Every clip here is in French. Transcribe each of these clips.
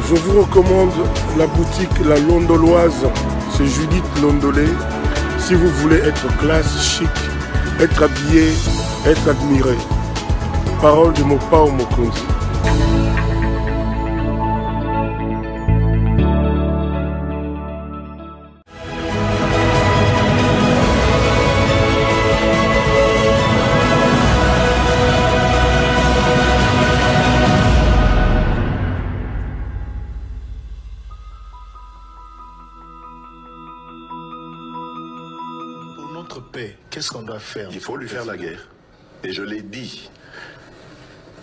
Je vous recommande la boutique La Londoloise, c'est Judith Londolé. Si vous voulez être classe, chic, être habillé, être admiré. Parole de Mopao Mokonzi. Qu'est-ce qu'on doit faire? Il faut lui faire la guerre. Et je l'ai dit.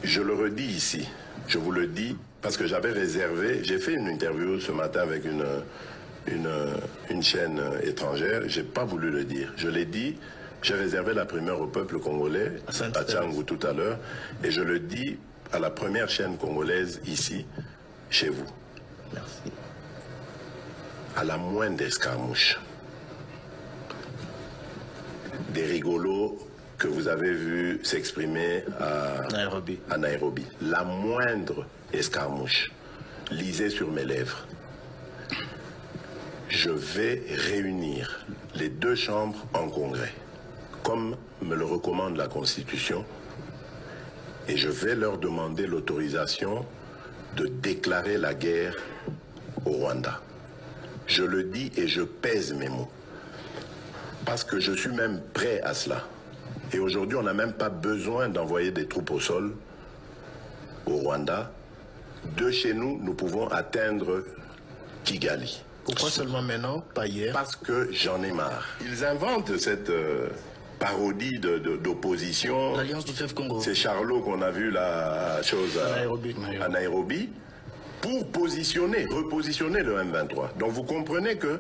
Je le redis ici. Je vous le dis parce que j'avais réservé. J'ai fait une interview ce matin avec une chaîne étrangère. Je n'ai pas voulu le dire. Je l'ai dit. J'ai réservé la primeur au peuple congolais, à Tchangou tout à l'heure. Et je le dis à la première chaîne congolaise ici, chez vous. Merci. À la moindre escarmouche. Des rigolos que vous avez vus s'exprimer à Nairobi. La moindre escarmouche, lisez sur mes lèvres. Je vais réunir les deux chambres en congrès, comme me le recommande la Constitution, et je vais leur demander l'autorisation de déclarer la guerre au Rwanda. Je le dis et je pèse mes mots. Parce que je suis même prêt à cela. Et aujourd'hui, on n'a même pas besoin d'envoyer des troupes au sol au Rwanda. De chez nous, nous pouvons atteindre Kigali. Pourquoi seulement maintenant, pas hier? Parce que j'en ai marre. Ils inventent cette parodie d'opposition. L'Alliance du Fleuve Congo. C'est Charlot qu'on a vu la chose à Nairobi pour repositionner le M23. Donc vous comprenez que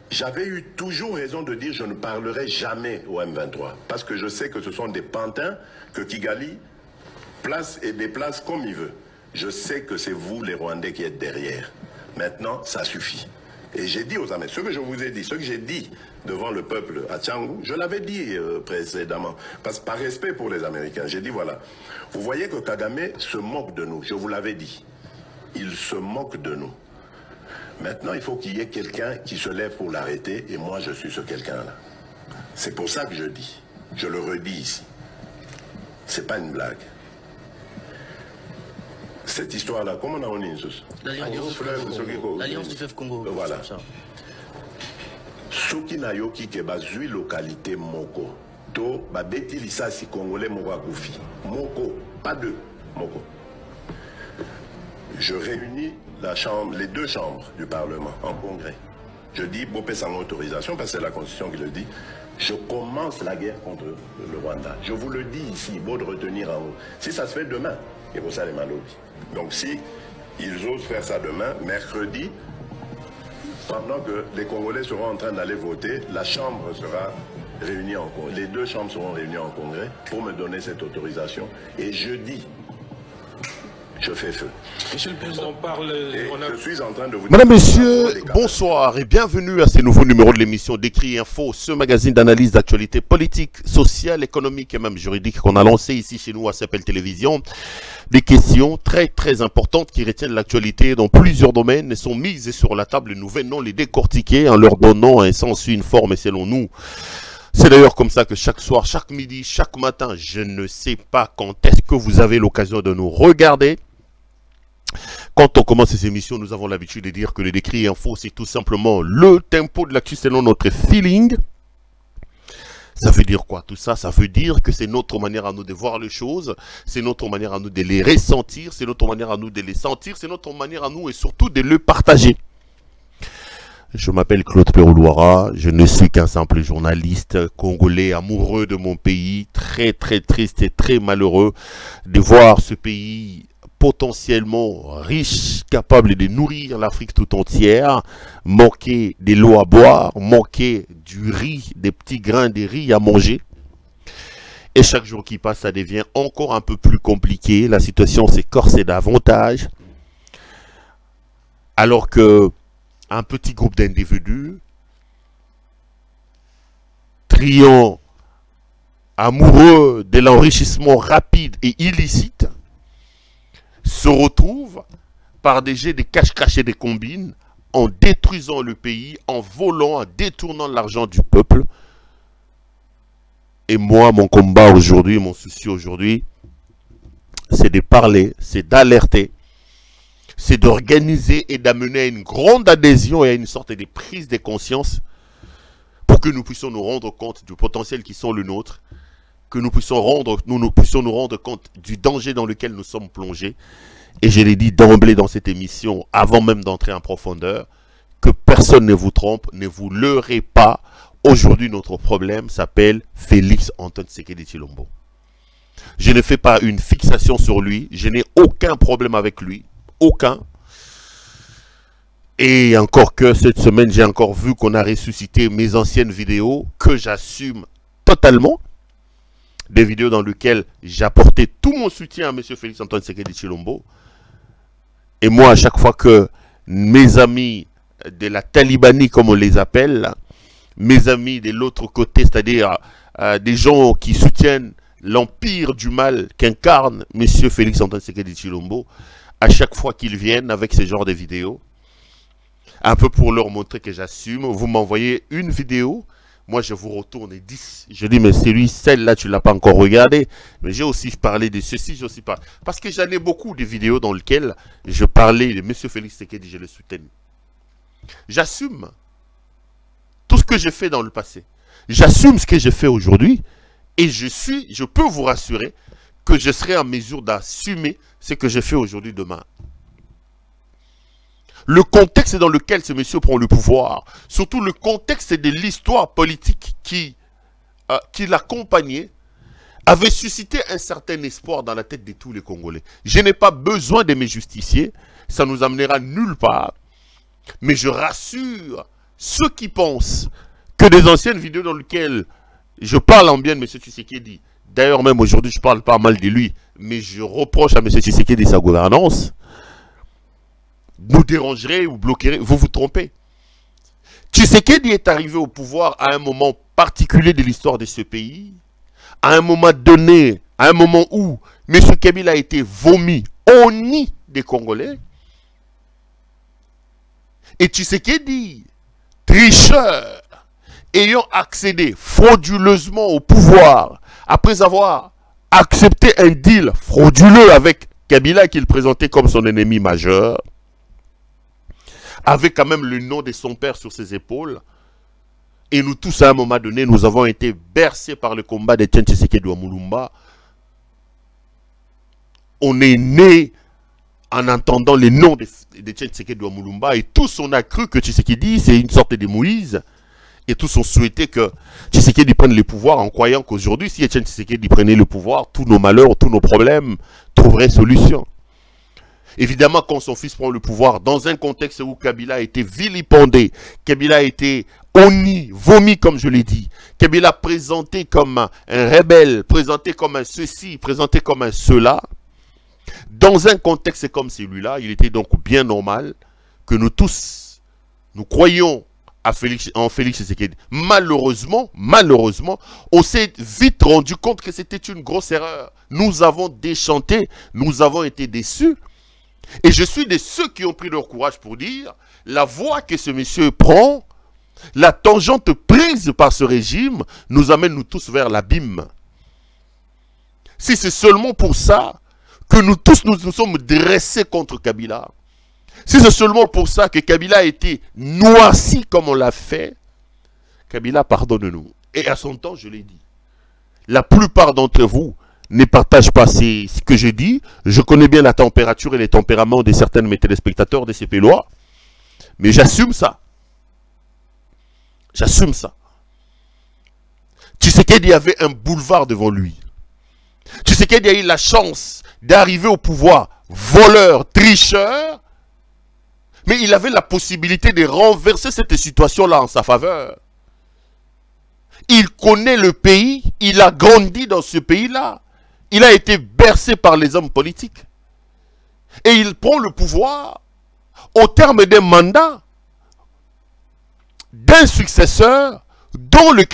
j'avais eu toujours raison de dire je ne parlerai jamais au M23 parce que je sais que ce sont des pantins que Kigali place et déplace comme il veut. Je sais que c'est vous les Rwandais qui êtes derrière. Maintenant, ça suffit. Et j'ai dit aux Américains, ce que je vous ai dit, ce que j'ai dit devant le peuple à Tchangou, je l'avais dit précédemment, parce que par respect pour les Américains, j'ai dit voilà, vous voyez que Kagame se moque de nous, je vous l'avais dit. Il se moque de nous. Maintenant, il faut qu'il y ait quelqu'un qui se lève pour l'arrêter, et moi, je suis ce quelqu'un-là. C'est pour ça que je dis. Je le redis ici. C'est pas une blague. Cette histoire-là, comment on a dit l'Alliance du Fleuve Congo. Voilà. Soki na yoki ke bazui localité moko. To babeti lisasi congolais moko akufi. Moko, pas deux. Moko. Je réunis les deux chambres du Parlement en congrès. Je dis, Bopé sans autorisation, parce que c'est la Constitution qui le dit, je commence la guerre contre le Rwanda. Je vous le dis ici, beau de retenir en haut. Si ça se fait demain, et pour ça les malobis. Donc si ils osent faire ça demain, mercredi, pendant que les Congolais seront en train d'aller voter, la Chambre sera réunie en congrès. Les deux chambres seront réunies en congrès pour me donner cette autorisation. Et jeudi, je fais feu. Monsieur le Président, je suis en train de vous Madame, Messieurs, bonsoir et bienvenue à ce nouveau numéro de l'émission Décrit Info, ce magazine d'analyse d'actualité politique, sociale, économique et même juridique qu'on a lancé ici chez nous à Sapel Télévision. Des questions très très importantes qui retiennent l'actualité dans plusieurs domaines et sont mises sur la table. Nous venons les décortiquer en leur donnant un sens, une forme et selon nous. C'est d'ailleurs comme ça que chaque soir, chaque midi, chaque matin, je ne sais pas quand est-ce que vous avez l'occasion de nous regarder. Quand on commence ces émissions, nous avons l'habitude de dire que le Décrit Info, c'est tout simplement le tempo de l'actu selon notre feeling. Ça veut dire quoi tout ça? Ça veut dire que c'est notre manière à nous de voir les choses, c'est notre manière à nous de les ressentir, c'est notre manière à nous de les sentir, c'est notre manière à nous et surtout de le partager. Je m'appelle Claude Peroulouara, je ne suis qu'un simple journaliste congolais amoureux de mon pays, très très triste et très malheureux de voir ce pays potentiellement riche, capable de nourrir l'Afrique tout entière, manquer de l'eau à boire, manquer du riz, des petits grains de riz à manger. Et chaque jour qui passe, ça devient encore un peu plus compliqué. La situation s'écorce davantage. Alors que un petit groupe d'individus, triant, amoureux de l'enrichissement rapide et illicite, se retrouve par des jets de cache-cache et des combines, en détruisant le pays, en volant, en détournant l'argent du peuple. Et moi, mon combat aujourd'hui, mon souci aujourd'hui, c'est de parler, c'est d'alerter, c'est d'organiser et d'amener à une grande adhésion et à une sorte de prise de conscience pour que nous puissions nous rendre compte du potentiel qui sont le nôtre, que nous puissions nous rendre compte du danger dans lequel nous sommes plongés. Et je l'ai dit d'emblée dans cette émission, avant même d'entrer en profondeur, que personne ne vous trompe, ne vous leurrez pas. Aujourd'hui, notre problème s'appelle Félix Antoine Tshisekedi Tshilombo. Je ne fais pas une fixation sur lui, je n'ai aucun problème avec lui, aucun. Et encore que cette semaine, j'ai encore vu qu'on a ressuscité mes anciennes vidéos, que j'assume totalement. Des vidéos dans lesquelles j'apportais tout mon soutien à M. Félix Antoine Tshisekedi Tshilombo. Et moi, à chaque fois que mes amis de la Talibanie, comme on les appelle, mes amis de l'autre côté, c'est-à-dire des gens qui soutiennent l'empire du mal qu'incarne M. Félix Antoine Tshisekedi Tshilombo, à chaque fois qu'ils viennent avec ce genre de vidéos, un peu pour leur montrer que j'assume, vous m'envoyez une vidéo, moi je vous retourne 10. Je dis, mais celle-là, tu ne l'as pas encore regardée. Mais j'ai aussi parlé de ceci, j'ai aussi parlé. Parce que j'en ai beaucoup de vidéos dans lesquelles je parlais de M. Félix Tshisekedi, je le soutiens. J'assume tout ce que j'ai fait dans le passé. J'assume ce que j'ai fait aujourd'hui. Et je peux vous rassurer que je serai en mesure d'assumer ce que j'ai fait aujourd'hui, demain. Le contexte dans lequel ce monsieur prend le pouvoir, surtout le contexte de l'histoire politique qui l'accompagnait, avait suscité un certain espoir dans la tête de tous les Congolais. Je n'ai pas besoin de me justifier, ça nous amènera nulle part. Mais je rassure ceux qui pensent que des anciennes vidéos dans lesquelles je parle en bien de M. Tshisekedi, d'ailleurs même aujourd'hui je parle pas mal de lui, mais je reproche à M. Tshisekedi sa gouvernance, nous dérangerez ou bloquerez, vous vous trompez. Tshisekedi est arrivé au pouvoir à un moment particulier de l'histoire de ce pays, à un moment donné, à un moment où M. Kabila a été vomi au nid des Congolais. Et Tshisekedi, tricheur, ayant accédé frauduleusement au pouvoir, après avoir accepté un deal frauduleux avec Kabila qu'il présentait comme son ennemi majeur, avec quand même le nom de son père sur ses épaules. Et nous tous, à un moment donné, nous avons été bercés par le combat de Etienne Tshisekedi Mulumba. On est né en entendant les noms de Etienne Tshisekedi Mulumba et tous on a cru que Tshisekedi c'est une sorte de Moïse. Et tous ont souhaité que Tshisekedi prenne le pouvoir en croyant qu'aujourd'hui, si Etienne Tshisekedi prenait le pouvoir, tous nos malheurs, tous nos problèmes trouveraient solution. Évidemment, quand son fils prend le pouvoir, dans un contexte où Kabila a été vilipendé, Kabila a été honni, vomi, comme je l'ai dit, Kabila présenté comme un rebelle, présenté comme un ceci, présenté comme un cela, dans un contexte comme celui-là, il était donc bien normal que nous tous, nous croyions en Félix Tshisekedi. Malheureusement, on s'est vite rendu compte que c'était une grosse erreur. Nous avons déchanté, nous avons été déçus. Et je suis de ceux qui ont pris leur courage pour dire la voie que ce monsieur prend, la tangente prise par ce régime, nous amène nous tous vers l'abîme. Si c'est seulement pour ça que nous tous nous sommes dressés contre Kabila, si c'est seulement pour ça que Kabila a été noirci comme on l'a fait, Kabila, pardonne-nous. Et à son temps, je l'ai dit, la plupart d'entre vous ne partagent pas ce que je dis. Je connais bien la température et les tempéraments de certains de mes téléspectateurs de ces Pélois, mais j'assume ça. J'assume ça. Tshisekedi avait un boulevard devant lui. Tshisekedi a eu la chance d'arriver au pouvoir voleur, tricheur, mais il avait la possibilité de renverser cette situation-là en sa faveur. Il connaît le pays, il a grandi dans ce pays-là. Il a été bercé par les hommes politiques. Et il prend le pouvoir au terme d'un mandat d'un successeur dont le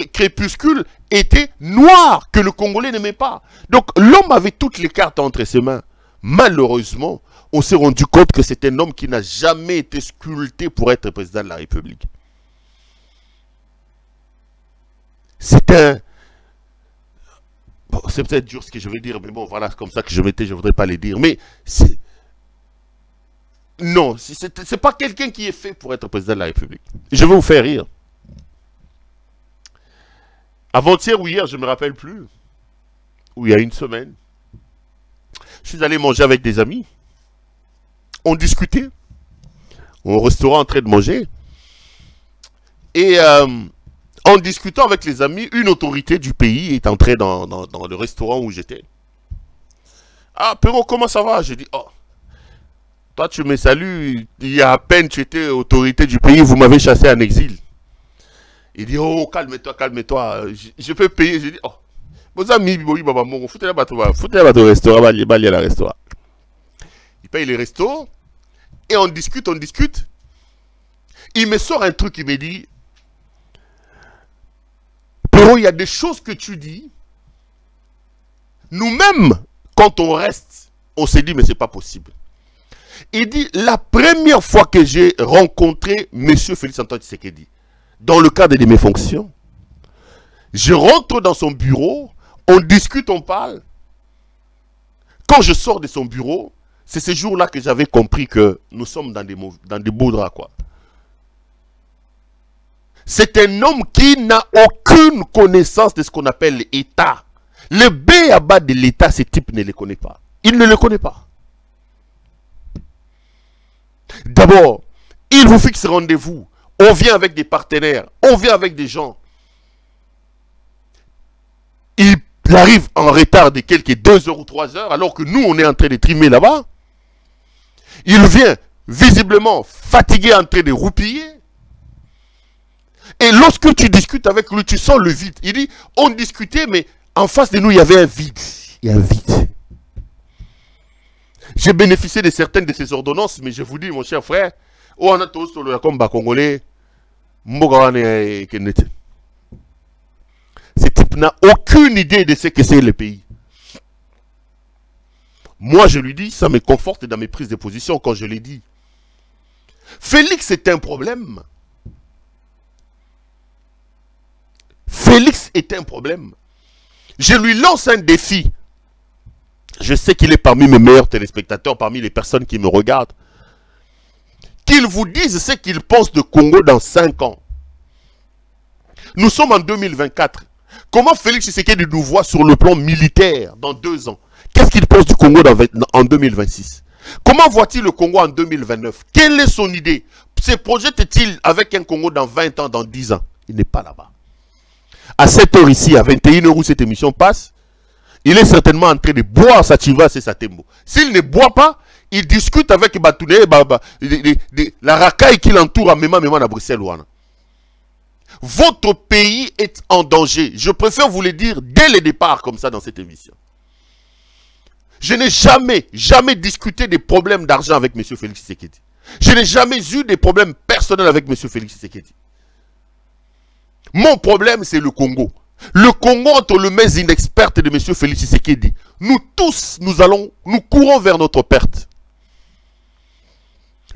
crépuscule était noir, que le Congolais n'aimait pas. Donc l'homme avait toutes les cartes entre ses mains. Malheureusement, on s'est rendu compte que c'est un homme qui n'a jamais été sculpté pour être président de la République. C'est un... Bon, c'est peut-être dur ce que je vais dire, mais bon, voilà, c'est comme ça que je ne voudrais pas le dire. Mais c'est... Non, c'est pas quelqu'un qui est fait pour être président de la République. Je vais vous faire rire. Avant-hier ou hier, je ne me rappelle plus, ou il y a une semaine, je suis allé manger avec des amis. On discutait au restaurant en train de manger. Et en discutant avec les amis, une autorité du pays est entrée dans le restaurant où j'étais. Ah, Perrault, comment ça va? J'ai dit, oh, toi tu me salues, il y a à peine tu étais autorité du pays, vous m'avez chassé en exil. Il dit, oh, calme-toi, calme-toi, je peux payer. J'ai dit, oh, vos amis, foutez la restaurant, la restaurant. Il paye les restos, et on discute. Il me sort un truc, il me dit, Perrault, il y a des choses que tu dis, nous-mêmes, quand on reste, on s'est dit, mais c'est pas possible. Il dit, la première fois que j'ai rencontré M. Félix-Antoine Tshisekedi, dans le cadre de mes fonctions, je rentre dans son bureau, on discute, on parle. Quand je sors de son bureau, c'est ce jour-là que j'avais compris que nous sommes dans des beaux draps, quoi. C'est un homme qui n'a aucune connaissance de ce qu'on appelle l'État. Le B à bas de l'État, ce type ne le connaît pas. Il ne le connaît pas. D'abord, il vous fixe rendez-vous. On vient avec des partenaires. On vient avec des gens. Il arrive en retard de quelques 2 heures ou 3 heures, alors que nous, on est en train de trimer là-bas. Il vient visiblement fatigué, en train de roupiller. Et lorsque tu discutes avec lui, tu sens le vide. Il dit, on discutait, mais en face de nous, il y avait un vide. Il y a un vide. J'ai bénéficié de certaines de ces ordonnances, mais je vous dis, mon cher frère, on a tous le combat congolais. Ce type n'a aucune idée de ce que c'est le pays. Moi, je lui dis, ça me conforte dans mes prises de position quand je l'ai dit. Félix est un problème. Félix est un problème. Je lui lance un défi. Je sais qu'il est parmi mes meilleurs téléspectateurs, parmi les personnes qui me regardent. Qu'il vous dise ce qu'il pense de Congo dans 5 ans. Nous sommes en 2024. Comment Félix Tshisekedi nous voit sur le plan militaire dans 2 ans? Qu'est-ce qu'il pense du Congo en 2026? Comment voit-il le Congo en 2029? Quelle est son idée? Se projette-t-il avec un Congo dans 20 ans, dans 10 ans? Il n'est pas là-bas. À 7 heures ici, à 21 h où cette émission passe, il est certainement en train de boire sa chivas et sa tembo. S'il ne boit pas, il discute avec Batouné, la racaille qui l'entoure à Mema à Bruxelles. Votre pays est en danger. Je préfère vous le dire dès le départ comme ça dans cette émission. Je n'ai jamais discuté des problèmes d'argent avec M. Félix Tshisekedi. Je n'ai jamais eu des problèmes personnels avec M. Félix Tshisekedi. Mon problème, c'est le Congo. Le Congo entre les mains inexpertes de M. Félix Tshisekedi. Nous tous, nous courons vers notre perte.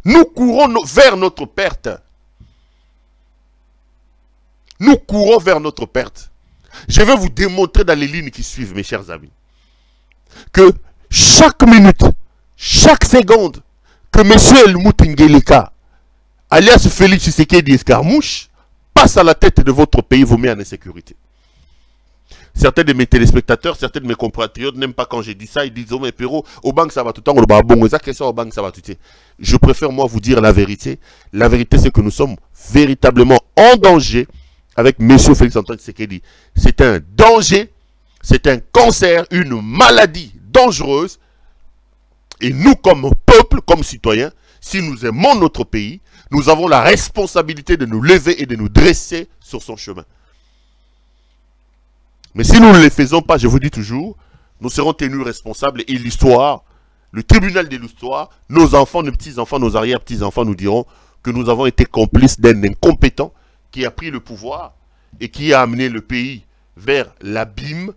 Nous courons vers notre perte. Nous courons vers notre perte. Je vais vous démontrer dans les lignes qui suivent, mes chers amis, que chaque minute, chaque seconde, que M. Helmut Ngeleka, alias Félix Tshisekedi Escarmouche, passe à la tête de votre pays, vous met en insécurité. Certains de mes téléspectateurs, certains de mes compatriotes n'aiment pas quand je dis ça. Ils disent, oh mais Perrault, au banque ça va tout le temps, bon, au banque ça va tout le temps. Je préfère moi vous dire la vérité. La vérité c'est que nous sommes véritablement en danger avec M. Félix-Antoine Tshisekedi. C'est un danger, c'est un cancer, une maladie dangereuse. Et nous comme peuple, comme citoyens, si nous aimons notre pays, nous avons la responsabilité de nous lever et de nous dresser sur son chemin. Mais si nous ne le faisons pas, je vous dis toujours, nous serons tenus responsables et l'histoire, le tribunal de l'histoire, nos enfants, nos petits-enfants, nos arrière-petits-enfants nous diront que nous avons été complices d'un incompétent qui a pris le pouvoir et qui a amené le pays vers l'abîme.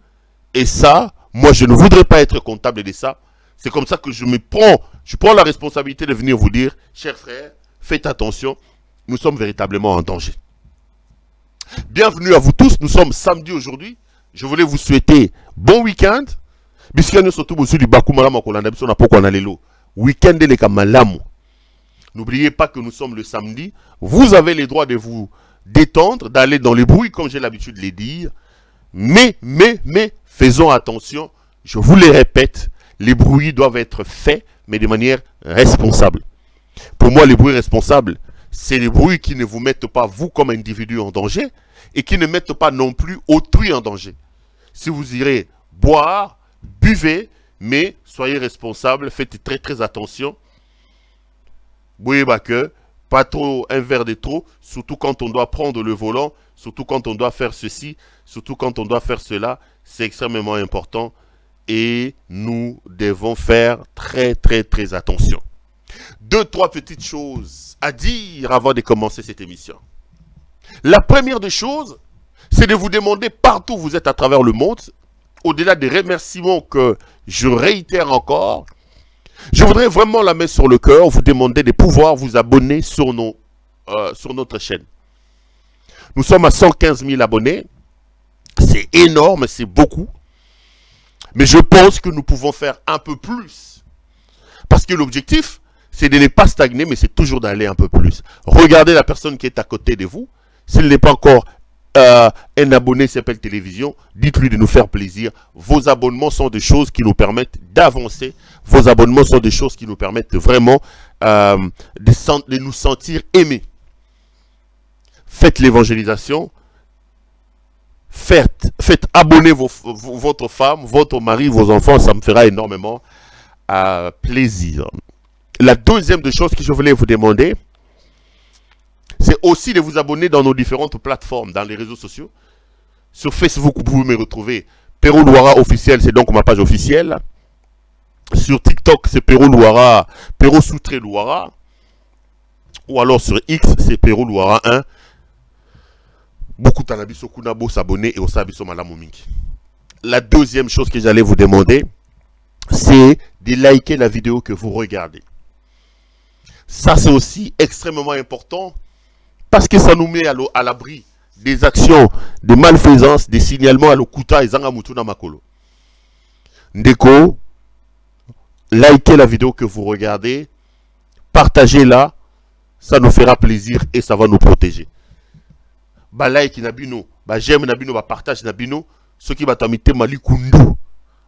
Et ça, moi je ne voudrais pas être comptable de ça. C'est comme ça que je prends la responsabilité de venir vous dire, chers frères, faites attention, nous sommes véritablement en danger. Bienvenue à vous tous, nous sommes samedi aujourd'hui. Je voulais vous souhaiter bon week-end. N'oubliez pas que nous sommes le samedi. Vous avez le droit de vous détendre, d'aller dans les bruits, comme j'ai l'habitude de les dire. Mais, faisons attention. Je vous le répète, les bruits doivent être faits, mais de manière responsable. Pour moi, les bruits responsables, c'est les bruits qui ne vous mettent pas, vous, comme individu, en danger, et qui ne mettent pas non plus autrui en danger. Si vous irez boire, buvez, mais soyez responsable, faites très très attention. Boyez que pas trop un verre de trop, surtout quand on doit prendre le volant, surtout quand on doit faire ceci, surtout quand on doit faire cela, c'est extrêmement important et nous devons faire très très très attention. 2-3 petites choses à dire avant de commencer cette émission. La première des choses, c'est de vous demander partout où vous êtes à travers le monde, au-delà des remerciements que je réitère encore, je voudrais vraiment la mettre sur le cœur, vous demander de pouvoir vous abonner sur notre chaîne. Nous sommes à 115 000 abonnés, c'est énorme, c'est beaucoup, mais je pense que nous pouvons faire un peu plus, parce que l'objectif, c'est de ne pas stagner, mais c'est toujours d'aller un peu plus. Regardez la personne qui est à côté de vous, s'il n'est pas encore un abonné s'appelle télévision, dites-lui de nous faire plaisir. Vos abonnements sont des choses qui nous permettent d'avancer. Vos abonnements sont des choses qui nous permettent vraiment de nous sentir aimés. Faites l'évangélisation. Faites abonner votre femme, votre mari, vos enfants. Ça me fera énormément plaisir. La deuxième des choses que je voulais vous demander, c'est aussi de vous abonner dans nos différentes plateformes, dans les réseaux sociaux. Sur Facebook, vous pouvez me retrouver Pero Louara officiel, c'est donc ma page officielle. Sur TikTok, c'est Pero Louara, Pero Soutré Louara. Ou alors sur X, c'est Pero Louara 1. Beaucoup d'anabiso kunabo s'abonner et au sabiso malamominki. La deuxième chose que j'allais vous demander, c'est de liker la vidéo que vous regardez. Ça, c'est aussi extrêmement important. Parce que ça nous met à l'abri des actions de malfaisance, des signalements à l'Okuta et Zangamutuna Makolo. Ndeko, likez la vidéo que vous regardez, partagez-la, ça nous fera plaisir et ça va nous protéger. Ba like nabino, ba j'aime nabino, ba partage nabino, ce qui va t'amiter mali kundu,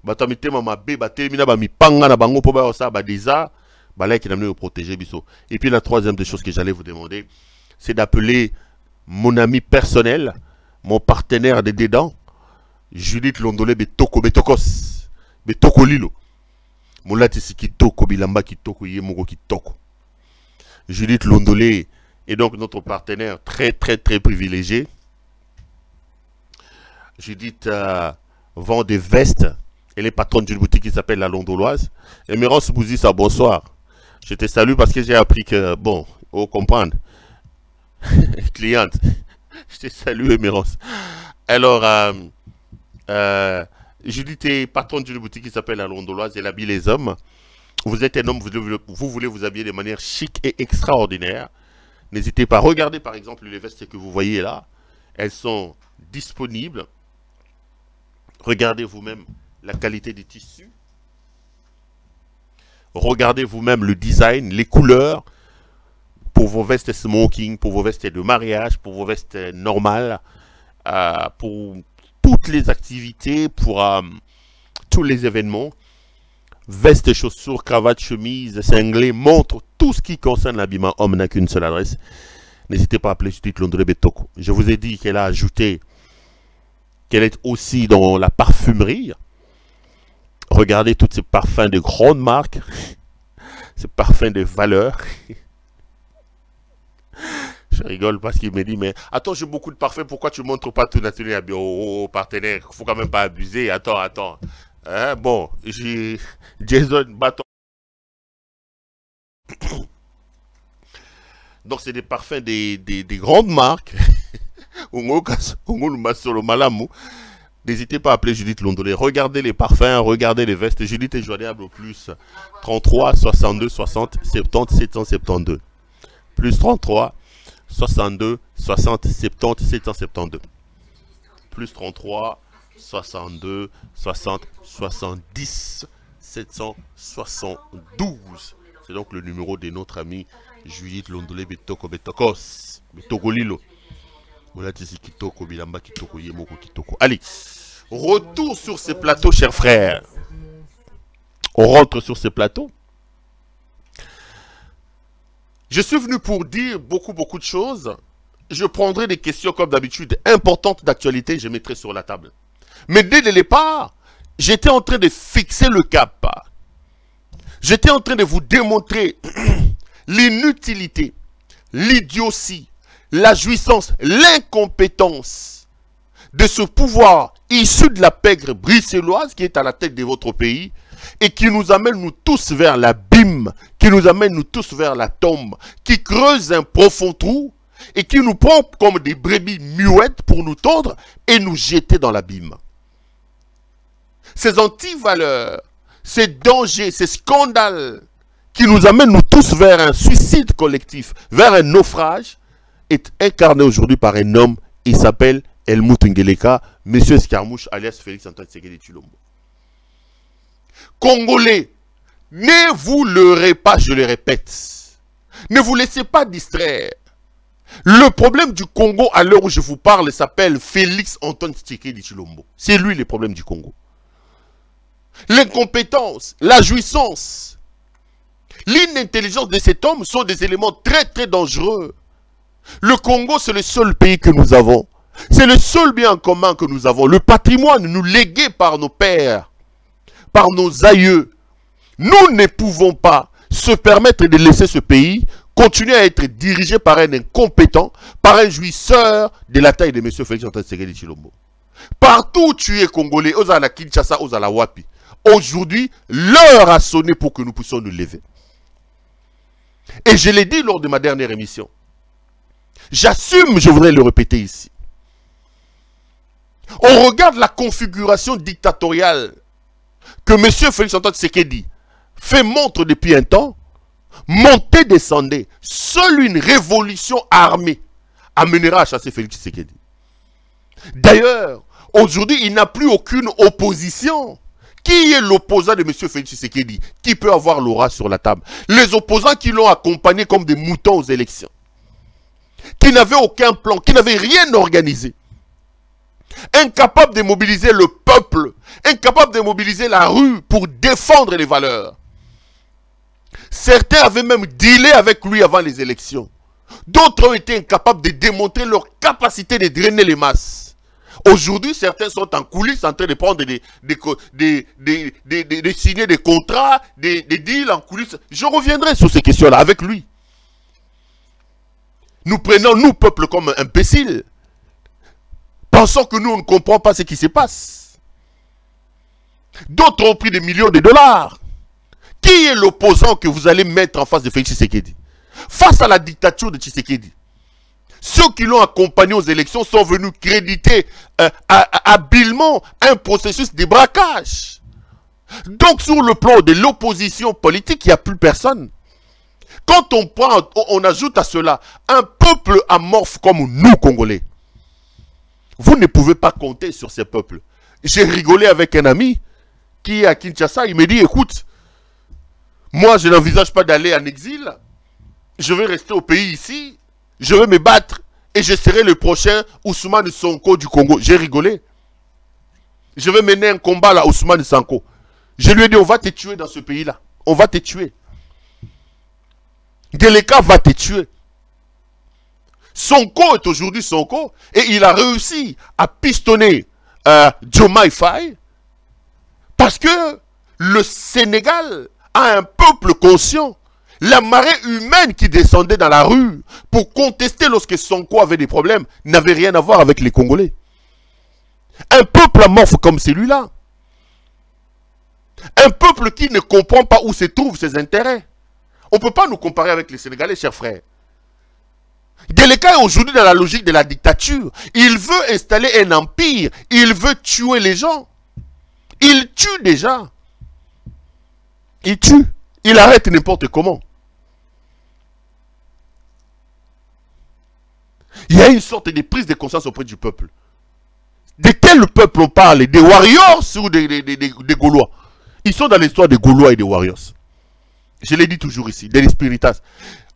ba t'amiter mamabe, ba termina ba mi panga na bango po ba osa ba deza, ba like nabino protéger biso. Et puis la troisième des choses que j'allais vous demander, c'est d'appeler mon ami personnel, mon partenaire de dedans, Judith Londolé Betoko Betokos, Betoko Lilo. Moulati Kitoko Bilamba Kitoko Yemogo Kitoko. Judith Londolé est donc notre partenaire très très très privilégié. Judith vend des vestes. Elle est patronne d'une boutique qui s'appelle La Londoloise. Et Méros Bouzissa, bonsoir. Je te salue parce que j'ai appris que, bon, faut comprendre. Cliente, je te salue, Méros. Alors, Judith est patronne d'une boutique qui s'appelle La Londoloise. Elle habille les hommes. Vous êtes un homme, vous voulez vous habiller de manière chic et extraordinaire. N'hésitez pas à regarder, par exemple, les vestes que vous voyez là. Elles sont disponibles. Regardez vous-même la qualité des tissus. Regardez vous-même le design, les couleurs. Pour vos vestes smoking, pour vos vestes de mariage, pour vos vestes normales, pour toutes les activités, pour tous les événements. Vestes, chaussures, cravates, chemises, cinglés, montres, tout ce qui concerne l'habillement homme n'a qu'une seule adresse. N'hésitez pas à appeler Judith Londolé Betoko. Je vous ai dit qu'elle a ajouté qu'elle est aussi dans la parfumerie. Regardez tous ces parfums de grandes marques, ces parfums de valeur. Je rigole parce qu'il me dit, mais attends, j'ai beaucoup de parfums, pourquoi tu ne montres pas ton atelier au partenaire? Il ne faut quand même pas abuser. Attends. Hein? Bon, j'ai Jason Bâton. Donc, c'est des parfums des grandes marques. N'hésitez pas à appeler Judith Londolé. Regardez les parfums, regardez les vestes. Judith est joignable au plus 33 62 60 70 772. Plus 33 62 60 70 772. Plus 33 62 60 70 772. C'est donc le numéro de notre ami Judith Londolé Betoko Betokos. Betogolilo. Allez, retour sur ces plateaux, chers frères. On rentre sur ces plateaux. Je suis venu pour dire beaucoup de choses. Je prendrai des questions comme d'habitude importantes d'actualité, je mettrai sur la table. Mais dès le départ, j'étais en train de fixer le cap. J'étais en train de vous démontrer l'inutilité, l'idiotie, la jouissance, l'incompétence de ce pouvoir issu de la pègre bruxelloise qui est à la tête de votre pays et qui nous amène nous tous vers l'abîme, qui nous amène nous tous vers la tombe, qui creuse un profond trou et qui nous prend comme des brebis muettes pour nous tordre et nous jeter dans l'abîme. Ces antivaleurs, ces dangers, ces scandales qui nous amènent nous tous vers un suicide collectif, vers un naufrage, est incarné aujourd'hui par un homme, il s'appelle Helmut Ngeleka, Monsieur Escarmouche, alias Félix Antoine Tshisekedi Tshilombo. Congolais, ne vous leurrez pas, je le répète. Ne vous laissez pas distraire. Le problème du Congo à l'heure où je vous parle s'appelle Félix Antoine Tshisekedi Tshilombo. C'est lui le problème du Congo. L'incompétence, la jouissance, l'inintelligence de cet homme sont des éléments très dangereux. Le Congo, c'est le seul pays que nous avons. C'est le seul bien en commun que nous avons. Le patrimoine nous légué par nos pères, par nos aïeux. Nous ne pouvons pas se permettre de laisser ce pays continuer à être dirigé par un incompétent, par un jouisseur de la taille de M. Félix Antoine Tshisekedi Tshilombo. Partout où tu es Congolais, aux ala Kinshasa, aux ala Wapi, aujourd'hui, l'heure a sonné pour que nous puissions nous lever. Et je l'ai dit lors de ma dernière émission. J'assume, je voudrais le répéter ici. On regarde la configuration dictatoriale que M. Félix Antoine Tshisekedi fait montre depuis un temps. Montez, descendez. Seule une révolution armée amènera à chasser Félix Tshisekedi. D'ailleurs, aujourd'hui, il n'a plus aucune opposition. Qui est l'opposant de M. Félix Tshisekedi? Qui peut avoir l'aura sur la table? Les opposants qui l'ont accompagné comme des moutons aux élections. Qui n'avaient aucun plan, qui n'avaient rien organisé. Incapable de mobiliser le peuple, incapable de mobiliser la rue pour défendre les valeurs. Certains avaient même dealé avec lui avant les élections. D'autres ont été incapables de démontrer leur capacité de drainer les masses. Aujourd'hui, certains sont en coulisses en train de prendre de signer des contrats, des deals en coulisses. Je reviendrai sur ces questions-là avec lui. Nous prenons, nous, peuple, comme imbéciles. Pensons que nous, on ne comprend pas ce qui se passe. D'autres ont pris des millions de dollars. Qui est l'opposant que vous allez mettre en face de Félix Tshisekedi? Face à la dictature de Tshisekedi. Ceux qui l'ont accompagné aux élections sont venus créditer habilement un processus de braquage. Donc sur le plan de l'opposition politique, il n'y a plus personne. Quand on ajoute à cela un peuple amorphe comme nous, Congolais, vous ne pouvez pas compter sur ces peuples. J'ai rigolé avec un ami qui est à Kinshasa, il me dit, écoute, moi je n'envisage pas d'aller en exil, je vais rester au pays ici, je vais me battre et je serai le prochain Ousmane Sonko du Congo. J'ai rigolé. Je vais mener un combat là, Ousmane Sonko. Je lui ai dit, on va te tuer dans ce pays-là. On va te tuer. Ngeleka va te tuer. Sonko est aujourd'hui Sonko et il a réussi à pistonner Diomaye Faye parce que le Sénégal a un peuple conscient. La marée humaine qui descendait dans la rue pour contester lorsque Sonko avait des problèmes n'avait rien à voir avec les Congolais. Un peuple amorphe comme celui-là. Un peuple qui ne comprend pas où se trouvent ses intérêts. On ne peut pas nous comparer avec les Sénégalais, chers frères. Geleka est aujourd'hui dans la logique de la dictature. Il veut installer un empire. Il veut tuer les gens. Il tue déjà. Il tue. Il arrête n'importe comment. Il y a une sorte de prise de conscience auprès du peuple. De quel peuple on parle? Des warriors ou des Gaulois? Ils sont dans l'histoire des Gaulois et des warriors. Je l'ai dit toujours ici, des spiritas.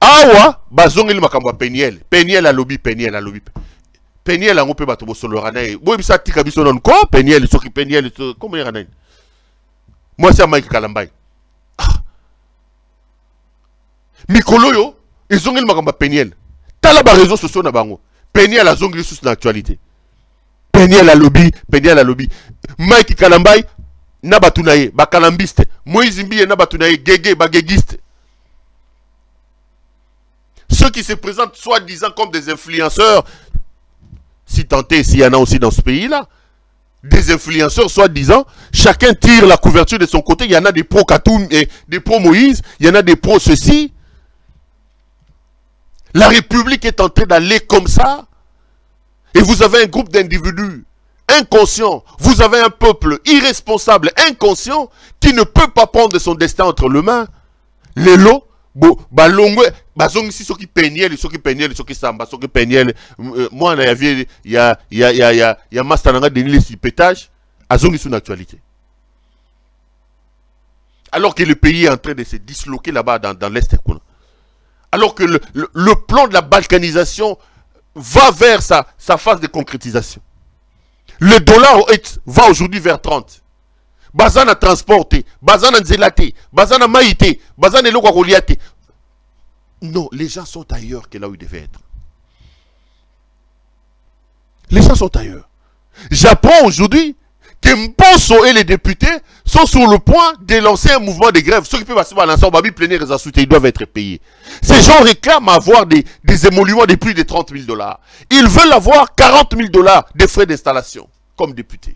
Awa, bazong il makamba Peniel. Peniel a lobby, Peniel a lobby. Peniel a ngopé bato solo ranae. Bo bisa tika biso non ko Peniel soki Peniel comment il ranae. Moi c'est Mike Kalambay. Mikolo yo, ils ont il makamba Peniel. Tala ba réseaux sociaux na bango. Peniel a zongi sous l'actualité. Peniel a lobby, Peniel a lobby. Mike Kalambay na batunaye, ba kalambiste. Moïse Mbiye na batunaye, gege ba gegiste. Ceux qui se présentent soi-disant comme des influenceurs, si tant est, s'il y en a aussi dans ce pays-là, des influenceurs soi-disant, chacun tire la couverture de son côté. Il y en a des pro Katoum et des pro Moïse, il y en a des pro ceci. La République est en train d'aller comme ça. Et vous avez un groupe d'individus inconscients. Vous avez un peuple irresponsable, inconscient, qui ne peut pas prendre son destin entre les mains. Les lots. Balongwe, bazong ici ceux qui peignaient, ceux qui samba, ceux qui peignaient. Moi, il y a Mastananga Denis les pétage, azong ici une actualité. Alors que le pays est en train de se disloquer là-bas dans l'Est. Alors que le plan de la balkanisation va vers sa phase de concrétisation. Le dollar va aujourd'hui vers 30. Bazana transporté, Bazana nzelaté, Bazana maïté, Bazana lokakoliaté. Non, les gens sont ailleurs que là où ils devaient être. Les gens sont ailleurs. J'apprends aujourd'hui que Mposo et les députés sont sur le point de lancer un mouvement de grève. Ceux qui peuvent passer par l'ensemble, Babi plénière et assoutés, ils doivent être payés. Ces gens réclament avoir des émoluments de plus de 30 000 $. Ils veulent avoir 40 000 $ de frais d'installation comme députés.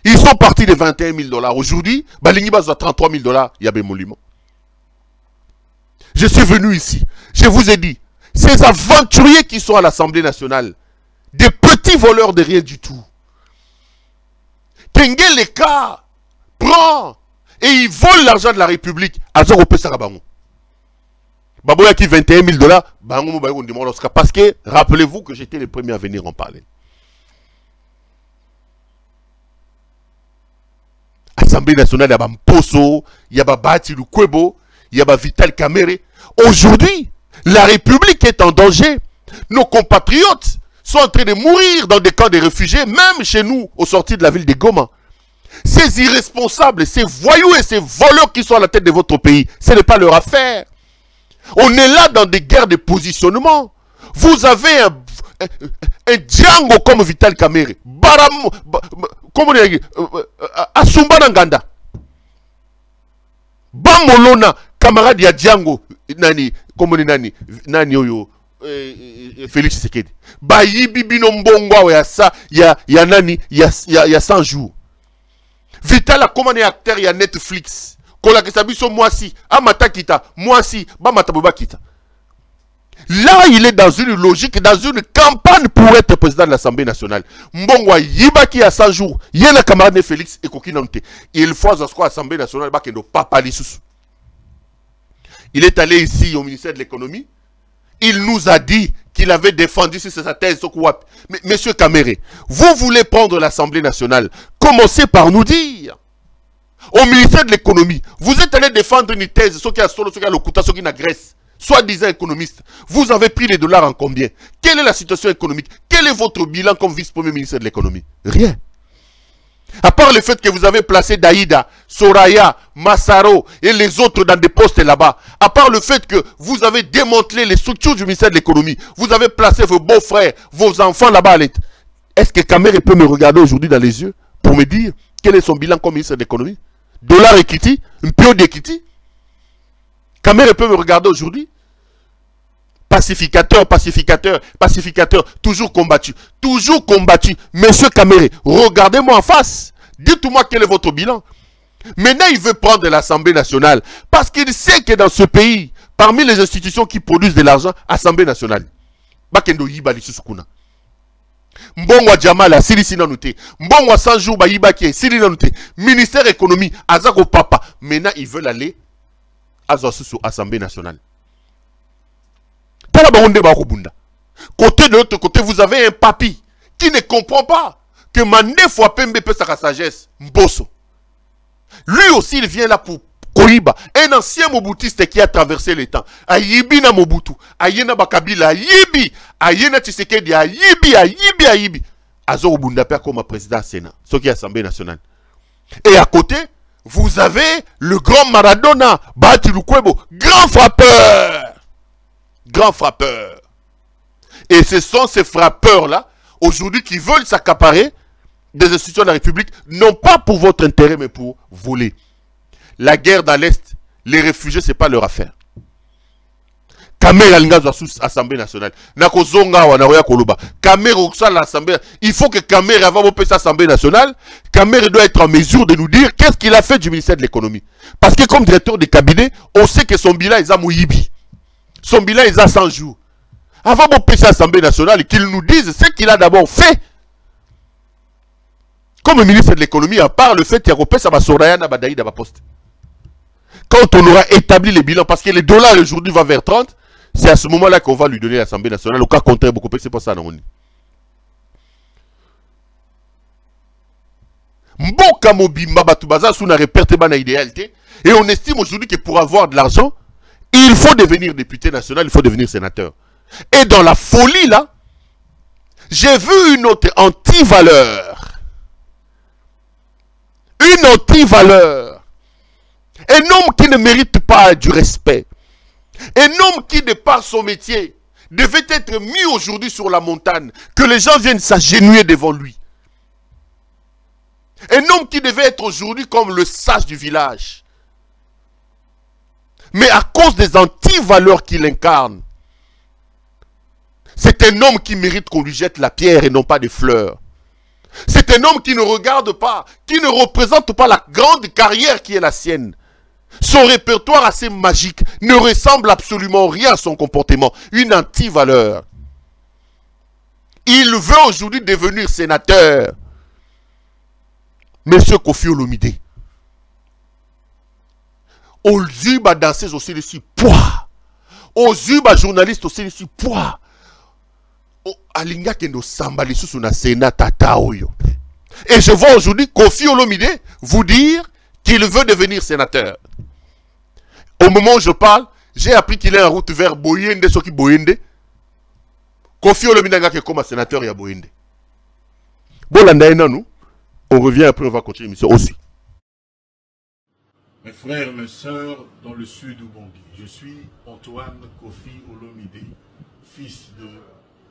Ils sont partis de 21 000 $. Aujourd'hui, Balingiba a 33 000 $, il y a des émoluments. Je suis venu ici, je vous ai dit, ces aventuriers qui sont à l'Assemblée nationale, des petits voleurs de rien du tout. Kenge Leka prend et ils volent l'argent de la République. Baboya qui 21 000 $, parce que rappelez-vous que j'étais le premier à venir en parler. Assemblée nationale, il y a Mposo, il y a Bati Lukwebo, il y a Vital Kamerhe. Aujourd'hui, la République est en danger. Nos compatriotes sont en train de mourir dans des camps de réfugiés, même chez nous, au sortir de la ville de Goma. Ces irresponsables, ces voyous et ces voleurs qui sont à la tête de votre pays, ce n'est pas leur affaire. On est là dans des guerres de positionnement. Vous avez un Django comme Vital Kamerhe. Comment on dit, Asumba Nanganda. Bamolona, camarade ya Django, nani, comment on dit, nani oyo, Félix Tshisekedi. Bayibi binombongwa ya sa, ya nani, ya 100 jours. Vital a commandé acteur ya Netflix. Kola kesabiso moi si, amata kita, moi si, bamata boba kita. Là, il est dans une logique, dans une campagne pour être président de l'Assemblée nationale. Mbongwa yibaki à 100 jours. Il y a le camarade Félix et Kokinante. Il faut à l'Assemblée nationale, il est allé ici au ministère de l'économie. Il nous a dit qu'il avait défendu sur sa thèse. Mais monsieur Kamerhe, vous voulez prendre l'Assemblée nationale. Commencez par nous dire. Au ministère de l'économie, vous êtes allé défendre une thèse, ce qui a solo, ce qui a le Kouta, ce qui a Grèce. Soi-disant économiste, vous avez pris les dollars en combien? Quelle est la situation économique? Quel est votre bilan comme vice-premier ministre de l'économie? Rien. À part le fait que vous avez placé Daïda, Soraya, Massaro et les autres dans des postes là-bas. À part le fait que vous avez démantelé les structures du ministère de l'économie. Vous avez placé vos beaux-frères, vos enfants là-bas. Est-ce que Kamerhe peut me regarder aujourd'hui dans les yeux pour me dire quel est son bilan comme ministre de l'économie? Dollar equity? Un peu d'equity? Kamerhe peut me regarder aujourd'hui? Pacificateur, pacificateur, pacificateur, toujours combattu. Toujours combattu. Monsieur Kamerhe, regardez-moi en face. Dites-moi quel est votre bilan. Maintenant, il veut prendre l'Assemblée nationale. Parce qu'il sait que dans ce pays, Parmi les institutions qui produisent de l'argent, Assemblée nationale. Bakendo yiba lisuskuna. Mbongwa Jamala, Silisi Nanouté. Mbongwa Sanjou Bayibaki, Silisi Nanouté. Ministère économie, Azako Papa. Maintenant, ils veulent aller à l'Assemblée nationale. Côté de l'autre côté, vous avez un papy qui ne comprend pas que Mandé fois Pembe peut sa sagesse. Mbosso. Lui aussi, il vient là pour Koiba, un ancien moboutiste qui a traversé les temps. Ayibi na Mobutu, Ayena Bakabila, Ayibi, Ayena Tshisekedi, Ayibi. Azo Bunda Père comme président Sénat, ce qui est Assemblée nationale. Et à côté, vous avez le grand Maradona, Bati Lukwebo, grand frappeur. Grand frappeur. Et ce sont ces frappeurs-là, aujourd'hui, qui veulent s'accaparer des institutions de la République, non pas pour votre intérêt, mais pour voler. La guerre dans l'Est, les réfugiés, ce n'est pas leur affaire. Assemblée nationale. Il faut que Kamer avant l'Assemblée nationale, Kamer doit être en mesure de nous dire qu'est-ce qu'il a fait du ministère de l'économie. Parce que comme directeur de cabinet, on sait que son bilan est à Mouyibi. Son bilan est à 100 jours. Avant l'Assemblée nationale, qu'il nous dise ce qu'il a d'abord fait. Comme le ministre de l'économie, à part le fait qu'il y a ça va Sorayana Badaï dans ma poste. Quand on aura établi les bilans, parce que le dollar aujourd'hui va vers 30, c'est à ce moment-là qu'on va lui donner l'Assemblée nationale. Au cas contraire, beaucoup plus, c'est pas ça, non. Mboka Mobimba Batubaza sous la réperté bana idéalité. Et on estime aujourd'hui que pour avoir de l'argent, il faut devenir député national, il faut devenir sénateur. Et dans la folie là, j'ai vu une autre anti-valeur. Une anti-valeur. Un homme qui ne mérite pas du respect. Un homme qui, de par son métier, devait être mis aujourd'hui sur la montagne. Que les gens viennent s'agenouiller devant lui. Un homme qui devait être aujourd'hui comme le sage du village. Mais à cause des anti-valeurs qu'il incarne, c'est un homme qui mérite qu'on lui jette la pierre et non pas des fleurs. C'est un homme qui ne regarde pas, qui ne représente pas la grande carrière qui est la sienne. Son répertoire assez magique ne ressemble absolument rien à son comportement. Une anti-valeur. Il veut aujourd'hui devenir sénateur. Monsieur Kofi Olomide. Ozuba danseuse aussi dessus, poids. Ozuba journaliste aussi dessus, poids. Alinga kendo samba les sous na Sénat tata oyo. Et je vois aujourd'hui Kofi Olomide vous dire qu'il veut devenir sénateur. Au moment où je parle, j'ai appris qu'il est en route vers Boyende, ce qui Boyende. Kofi Olomide n'a comme sénateur, il y a Boyende. Nous, on revient après, on va continuer l'émission aussi. Mes frères et mes sœurs dans le sud du Bangui, je suis Antoine Kofi Olomide, fils de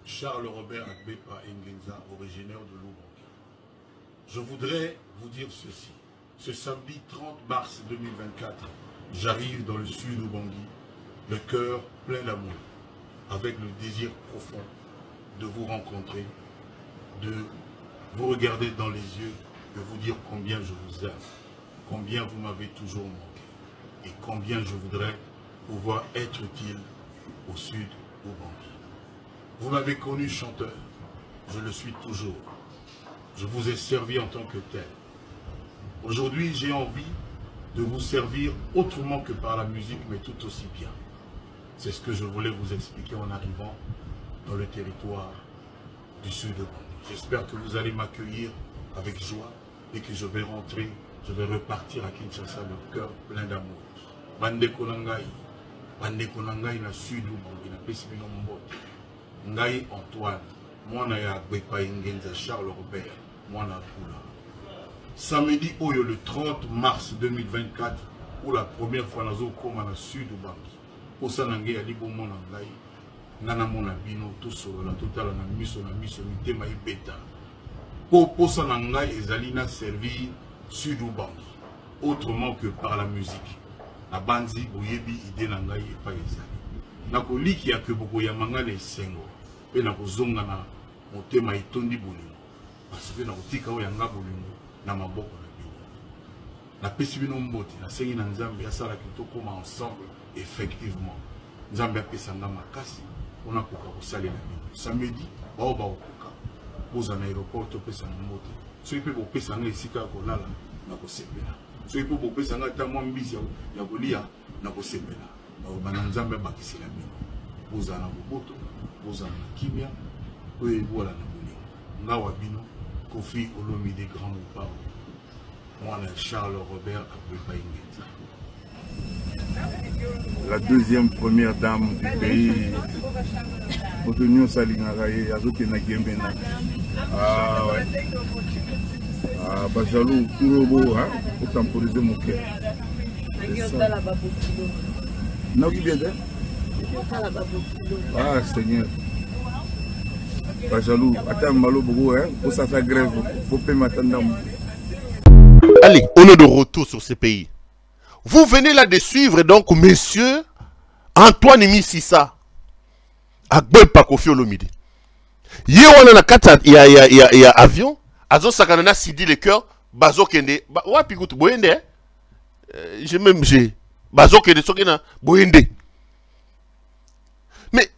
Charles Robert Agbepa Ngenza, originaire de l'Oubangui. Je voudrais vous dire ceci. Ce samedi 30 mars 2024, j'arrive dans le sud du Bangui, le cœur plein d'amour, avec le désir profond de vous rencontrer, de vous regarder dans les yeux, de vous dire combien je vous aime, combien vous m'avez toujours manqué, et combien je voudrais pouvoir être utile au sud du Bangui. Vous m'avez connu chanteur, je le suis toujours. Je vous ai servi en tant que tel. Aujourd'hui, j'ai envie de vous servir autrement que par la musique, mais tout aussi bien. C'est ce que je voulais vous expliquer en arrivant dans le territoire du sud de Bangui. J'espère que vous allez m'accueillir avec joie et que je vais rentrer, je vais repartir à Kinshasa le cœur plein d'amour. Bande Konangai na sud du Bangui, na Pessimino Mbote. Ngai Antoine, moi ya Agbepa Ngenza Charles Robert, moi na Kula. Samedi le 30 mars 2024, pour la première fois dans le sud du Bangui. Pour ça, je suis bon mon anglais. Nana mona bino tout solo la total na miso mitema ibeta. Pour ça, nangai ezalina servir sud du Bangui. Autrement que par la musique. Na banzi boyebi ide nangai et pas ezali. Nako liki ya ke boko ya mangale sengo. Pe na kozonga na motema itondi bolingo. Parce que na kotika o yanga bolingo na maboko na bino. Na pesi bino mbote na sengi na nzambe ya sala kitoko ma ensemble effectivement. Nzambe apesanga makasi on a koka kosalela bino samedi bao baokoka boza na aéroport topesana mbote soki mpe bopesanga esika ya kolala na kosepela soki mpe bopesanga ata mwa mbisi ya kolia na kosepela bana Nzambe abakisela bino boza na boboto boza na kimia oyo ebola na bolingo ngawa bino Kofi Olomide Grand Mopao mwana Charles Robert Agbépa Ingenza. La deuxième première dame du pays, Motonio Salingaraye, Azoke Nagembena. Ah ouais. Ah, Bajalou, Tourobo, hein, pour temporiser mon cœur. Non, qui vient d'elle? Ah, Seigneur. Bajalou, attends, Malo Bogo, hein, pour ça faire grève, pour payer ma tendance. Allez, on est de retour sur ces pays. Vous venez là de suivre donc monsieur Antoine Mississa Agbépa Kofi Olomide. Hier on a la carte, il y a avion. Azo Sakanana Sidi le cœur. Bazo Kende. Ouais, puis écoute, Boyende. J'ai. Bazo Kende, Sokena. Boyende. Mais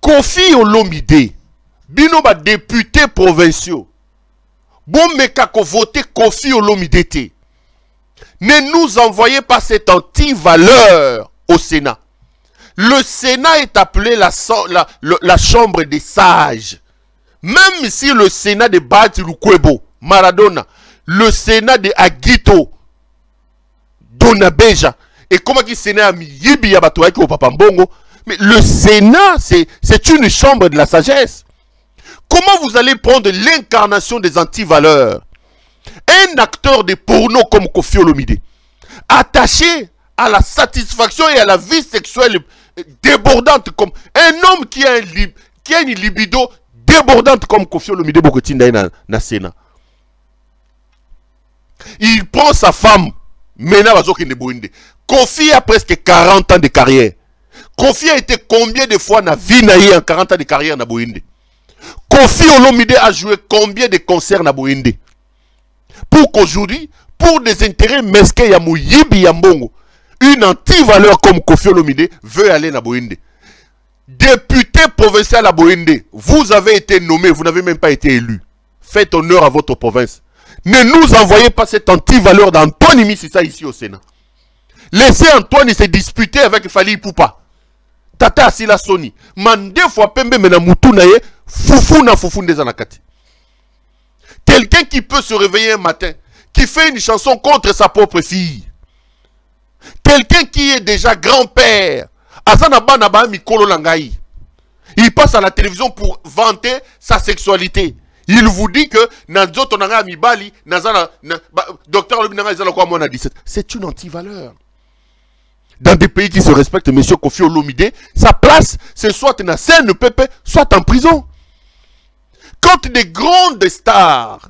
Kofi Olomide, bino ba député provinciaux. Bon, mais kako voté Kofi Olomide te. Ne nous envoyez pas cette anti-valeur au Sénat. Le Sénat est appelé la chambre des sages. Même si le Sénat de Bati Lukwebo, Maradona, le Sénat de Agito, Donabeja, et comment il Sénat a mis Yibi Yabatoaki au Papambongo, mais le Sénat, c'est une chambre de la sagesse. Comment vous allez prendre l'incarnation des anti-valeurs? Un acteur de porno comme Kofi Olomide, attaché à la satisfaction et à la vie sexuelle débordante comme un homme qui a une libido débordante comme Kofi Olomide Bokotinda na Sénat. Il prend sa femme, Mena Bazokinde Boinde. Kofi a presque 40 ans de carrière. Kofi a été combien de fois na vie naïe en 40 ans de carrière na Boinde? Kofi Olomide a joué combien de concerts na Boinde? Pour qu'aujourd'hui, pour des intérêts mesquins, Yamoyibi Yambongo, une anti-valeur comme Kofi Olomide veut aller à Boinde. Député provincial à Boinde, vous avez été nommé, vous n'avez même pas été élu. Faites honneur à votre province. Ne nous envoyez pas cette anti-valeur d'Antoine Mississa ici au Sénat. Laissez Antoine se disputer avec Fali Poupa. Tata Asila Soni. Mande fois Pembe mena Moutunaye, foufou na foufou des anakati. Quelqu'un qui peut se réveiller un matin, qui fait une chanson contre sa propre fille. Quelqu'un qui est déjà grand-père. Il passe à la télévision pour vanter sa sexualité. Il vous dit que c'est une anti-valeur. Dans des pays qui se respectent, M. Kofi Olomide, sa place, c'est soit dans scène pépé, soit en prison. Quand des grandes stars,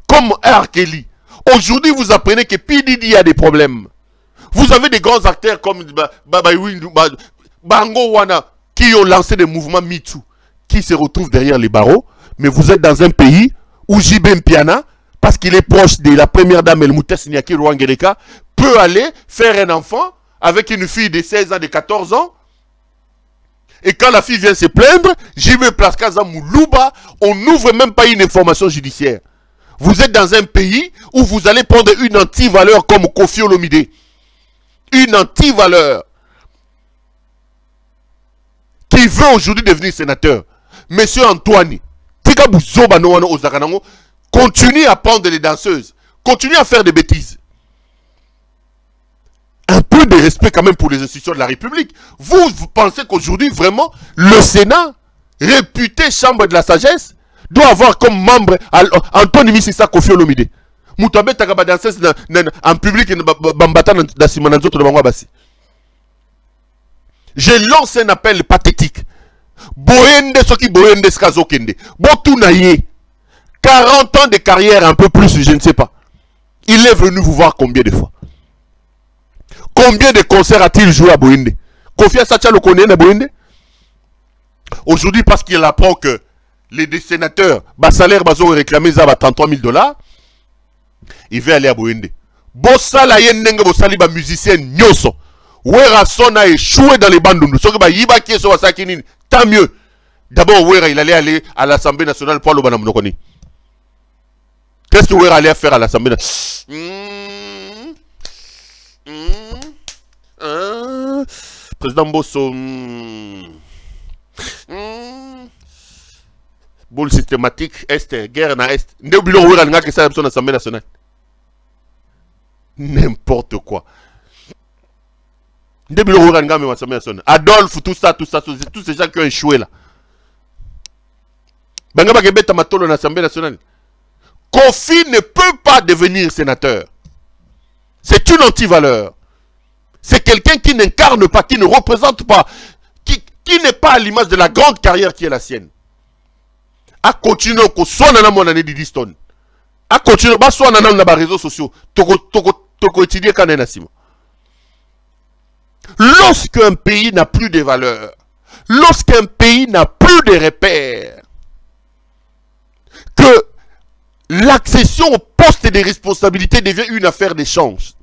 comme R. Kelly, aujourd'hui vous apprenez que P. Diddy a des problèmes. Vous avez des grands acteurs comme Bango Wana, qui ont lancé des mouvements MeToo, qui se retrouvent derrière les barreaux, mais vous êtes dans un pays où J.B. Mpiana, parce qu'il est proche de la première dame El Moutes Nyaki Rwangereka, peut aller faire un enfant avec une fille de 16 ans, de 14 ans. Et quand la fille vient se plaindre, J.B. Plaskaza Moulouba, on n'ouvre même pas une information judiciaire. Vous êtes dans un pays où vous allez prendre une anti-valeur comme Kofi Olomide. Une anti-valeur qui veut aujourd'hui devenir sénateur. Monsieur Antoine, continue à prendre les danseuses. Continue à faire des bêtises. Un peu de respect quand même pour les institutions de la République. Vous pensez qu'aujourd'hui, vraiment, le Sénat, réputé chambre de la sagesse, doit avoir comme membre Antoine Mississa Kofi Olomide. Moutabe takaba danseuse en public dans Simananzo de Bangwabasi. Je lance un appel pathétique. Boyende soki boyende skazokende. Botunaye. 40 ans de carrière, un peu plus, je ne sais pas. Il est venu vous voir combien de fois? Combien de concerts a-t-il joué à Boyende? Kofi Asacha le connaît à Boyende? Aujourd'hui, parce qu'il apprend que les sénateurs, salaire ont réclamé ça à 33 000 $, il veut aller à Boyende. Bossala yendenge bosali ba musicien nyoso. Wera Son a échoué dans les bandundu. Ce que Yiba qui est sur Sakinin, tant mieux. D'abord, Wera, il allait aller à l'Assemblée nationale pour le Banam Nokoni. Qu'est-ce que Wera allait faire à l'Assemblée nationale? Président Bosso. Boule systématique, Est, guerre na Est. Ndebilo Wera n'a que ça à l'Assemblée nationale. N'importe quoi. Adolphe, tout ça, tous ces gens qui ont échoué là. L'Assemblée nationale. Kofi ne peut pas devenir sénateur. C'est une anti-valeur. C'est quelqu'un qui n'incarne pas, qui ne représente pas, qui n'est pas à l'image de la grande carrière qui est la sienne. A continuer qu'on soit dans mon année de Diston. A continuer, soit dans les réseaux sociaux. Toko étudier quand même. Lorsqu'un pays n'a plus de valeurs, lorsqu'un pays n'a plus de repères, que l'accession au poste de responsabilité devient une affaire des chances.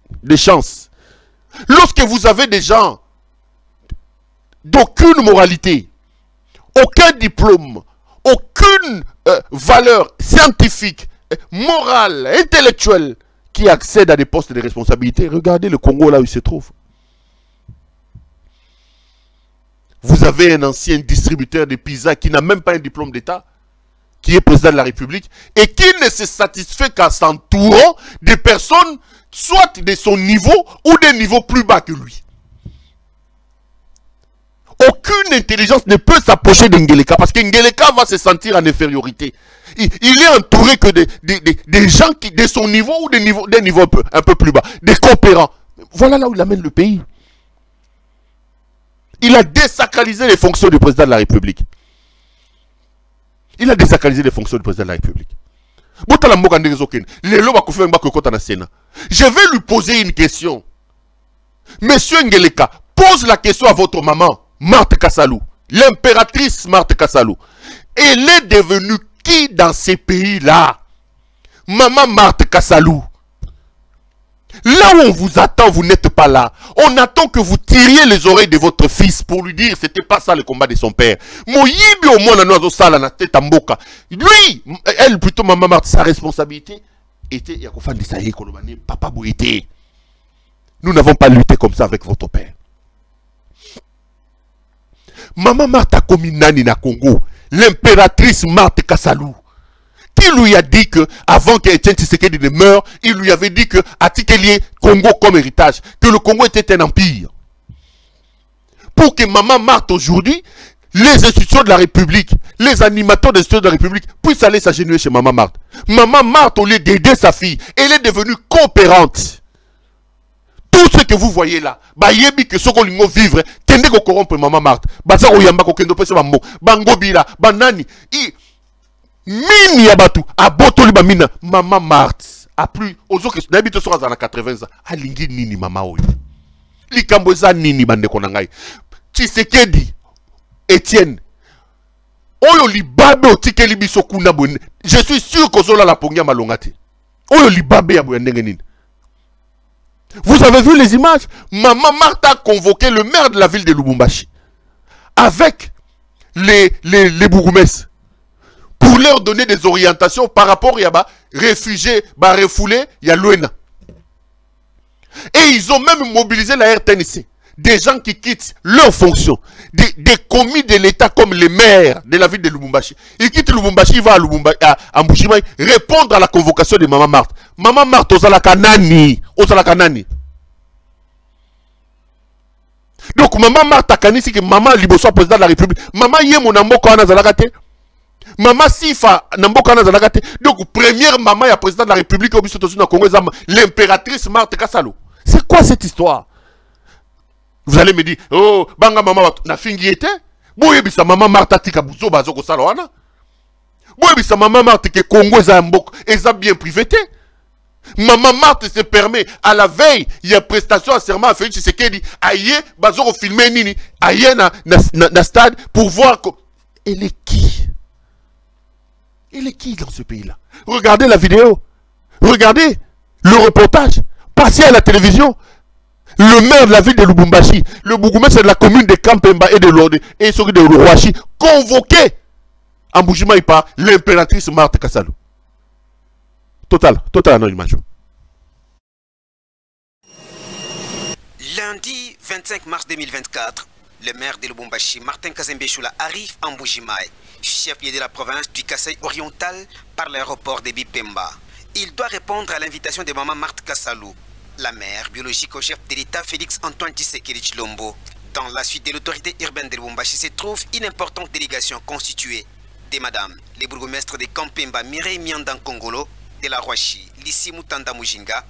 Lorsque vous avez des gens d'aucune moralité, aucun diplôme, aucune valeur scientifique, morale, intellectuelle, qui accèdent à des postes de responsabilité, regardez le Congo là où il se trouve. Vous avez un ancien distributeur de pizza qui n'a même pas un diplôme d'État, qui est président de la République, et qui ne se satisfait qu'en s'entourant de personnes, soit de son niveau, ou des niveaux plus bas que lui. Aucune intelligence ne peut s'approcher d'Ngeleka, parce qu'Ngeleka va se sentir en infériorité. Il est entouré que des gens qui, de son niveau, ou des niveaux un peu plus bas, des coopérants. Voilà là où il amène le pays. Il a désacralisé les fonctions du président de la République. Il a désacralisé les fonctions du président de la République. Je vais lui poser une question. Monsieur Ngeleka, pose la question à votre maman, Marthe Kassalou, l'impératrice Marthe Kassalou. Elle est devenue qui dans ces pays-là? Maman Marthe Kassalou. Là où on vous attend, vous n'êtes pas là. On attend que vous tiriez les oreilles de votre fils pour lui dire que c'était pas ça le combat de son père. Lui, elle plutôt, maman Marthe, sa responsabilité était, papa Bouité. Nous n'avons pas lutté comme ça avec votre père. Maman Marthe a commis Nani na Congo, l'impératrice Marthe Kassalou. Qui lui a dit que, avant qu'Etienne Tshisekedi ne meure, il lui avait dit que Atikelier Congo comme héritage, que le Congo était un empire. Pour que Maman Marthe aujourd'hui, les institutions de la République, les animateurs des institutions de la République puissent aller s'agenouiller chez Maman Marthe. Maman Marthe, au lieu d'aider sa fille, elle est devenue coopérante. Tout ce que vous voyez là, bayebi que ce qu'on lui vivre, kende ko corrompre Maman Marthe, baza oyamba ko kendo pesa bambo, bangobila, banani, mini yabatu, abotoli bamina, Maman Marthe, a plus, ozo que n'habite sur à 80 ans, alingi nini mama oyo. Likambo za nini bande konangai. Tshisekedi, Etienne, oyo libabe otikeli biso kuna bonne. Je suis sûr que zola la pongia malongate. Oyo libabe ya boyandenge nini. Vous avez vu les images? Maman Marthe a convoqué le maire de la ville de Lubumbashi avec les bourgmestres pour leur donner des orientations par rapport à réfugiés, refoulés, il y a l'ONA. Et ils ont même mobilisé la RTNC. Des gens qui quittent leurs fonctions, des commis de l'État comme les maires de la ville de Lubumbashi. Ils quittent Lubumbashi, ils vont à Mbujimaï répondre à la convocation de Maman Marthe. Maman Marthe, Ozalaka nani. Donc Maman Marthe Kanisi, que Maman Liboso, président de la République. Maman Yemo Nambo Kana Zalakate. Maman Sifa Nambo Kana Zalakate. Donc première maman et président de la République au Congo, l'impératrice Marthe Kassalou. C'est quoi cette histoire? Vous allez me dire, oh, banga maman na fingi était. Boye bisa maman Marthe tika buzo bazoko salwana. Boye bisa maman Marthe que Congo est bien privété. Maman Marthe se permet à la veille, il y a prestation à serment à Félix Tshisekedi, aïe bazoko filmer nini, aïe na stade pour voir elle est qui? Elle est qui dans ce pays-là? Regardez la vidéo. Regardez le reportage passé à la télévision. Le maire de la ville de Lubumbashi, le bourgmestre de la commune de Kampemba et de Lorde et celui de Rouachi, convoqué en Bujimaï par l'impératrice Marthe Kassalou. Total anonymat. Lundi 25 mars 2024, le maire de Lubumbashi, Martin Kazembe Choula, arrive en Bujimaï, chef-lieu de la province du Kasaï oriental par l'aéroport de Bipemba. Il doit répondre à l'invitation de maman Marthe Kassalou, la mère biologique au chef de l'État Félix Antoine Tshisekedi Tshilombo. Dans la suite de l'autorité urbaine de Lubumbashi se trouve une importante délégation constituée des madames, les bourgmestres de Kampemba, Mireille Mianda Kongolo, de la Rouachi, Lissi Mutanda Mujinga,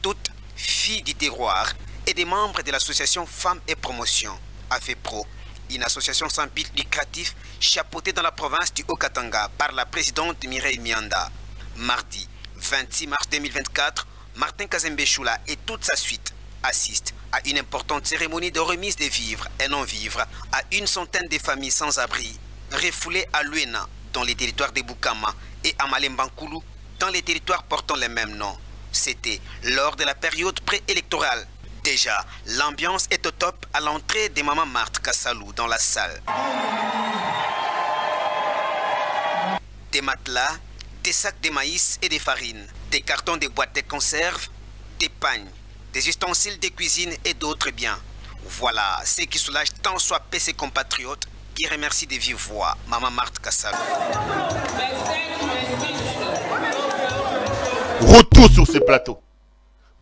toutes filles du terroir, et des membres de l'association Femmes et Promotion, AFEPRO, une association sans but lucratif chapeautée dans la province du Haut-Katanga par la présidente Mireille Mianda. Mardi 26 mars 2024, Martin Kazembe Choula et toute sa suite assistent à une importante cérémonie de remise des vivres et non-vivres à une centaine de familles sans abri, refoulées à Luena dans les territoires de Bukama et à Malembankulu dans les territoires portant les mêmes noms. C'était lors de la période préélectorale. Déjà, l'ambiance est au top à l'entrée de maman Marthe Kassalou dans la salle. Des matelas, des sacs de maïs et de farine, des cartons de boîtes de conserve, des pagnes, des ustensiles de cuisine et d'autres biens. Voilà ce qui soulage tant soit peu ses compatriotes qui remercient de vive voix maman Marthe Kassalou. Retour sur ce plateau.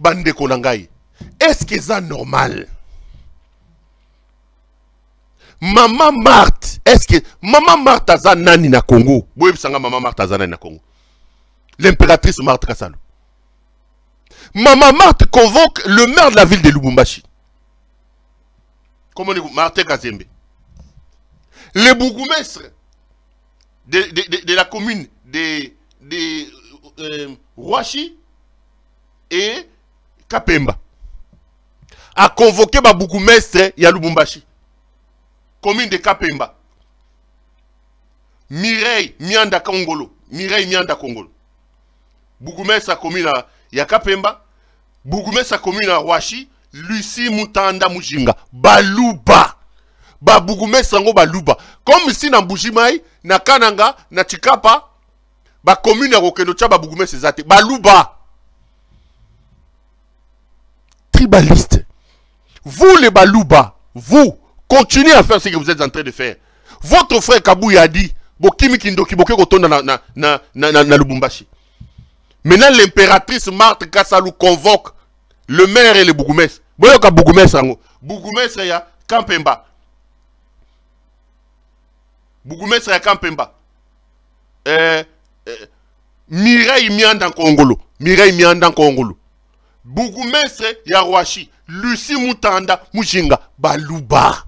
Bande Konangai. Est-ce que c'est normal? Maman Marthe, est-ce que Maman Marthe a nani na Congo? Boye bisanga Maman Marthe a nani na Congo. L'impératrice Marthe Kassalou. Maman Marthe convoque le maire de la ville de Lubumbashi. Comment on dit Marthe Kazembe. Le bourgmestre de la commune de Rouachi et Kapemba a convoqué ma bourgmestre ya Lubumbashi, commune de Kapemba, Mireille Mianda Kongolo, bourgmestre commune ya Kapemba, bourgmestre commune ya Rouachi, Lucie Mutanda Mujinga, Baluba, ba bourgmestre ngo Baluba, comme ici na Mbujimayi, na Kananga, na Chikapa, ba commune ya Rokenocha ba bourgmestre zate, Baluba. Tribaliste. Vous les Baluba, vous continuez à faire ce que vous êtes en train de faire. Votre frère Kabouya a dit, Bokimi Kindoki Boke Kotonda na Lubumbashi. Maintenant l'impératrice Marthe Kassalou convoque le maire et le bourgmestre. Boyoka bourgmestre ango. Bourgmestre ya Kampemba. Bourgmestre ya Kampemba. Mireille Mianda Kongolo. Bourgmestre ya Rouachi, Lucie Mutanda Mujinga, Baluba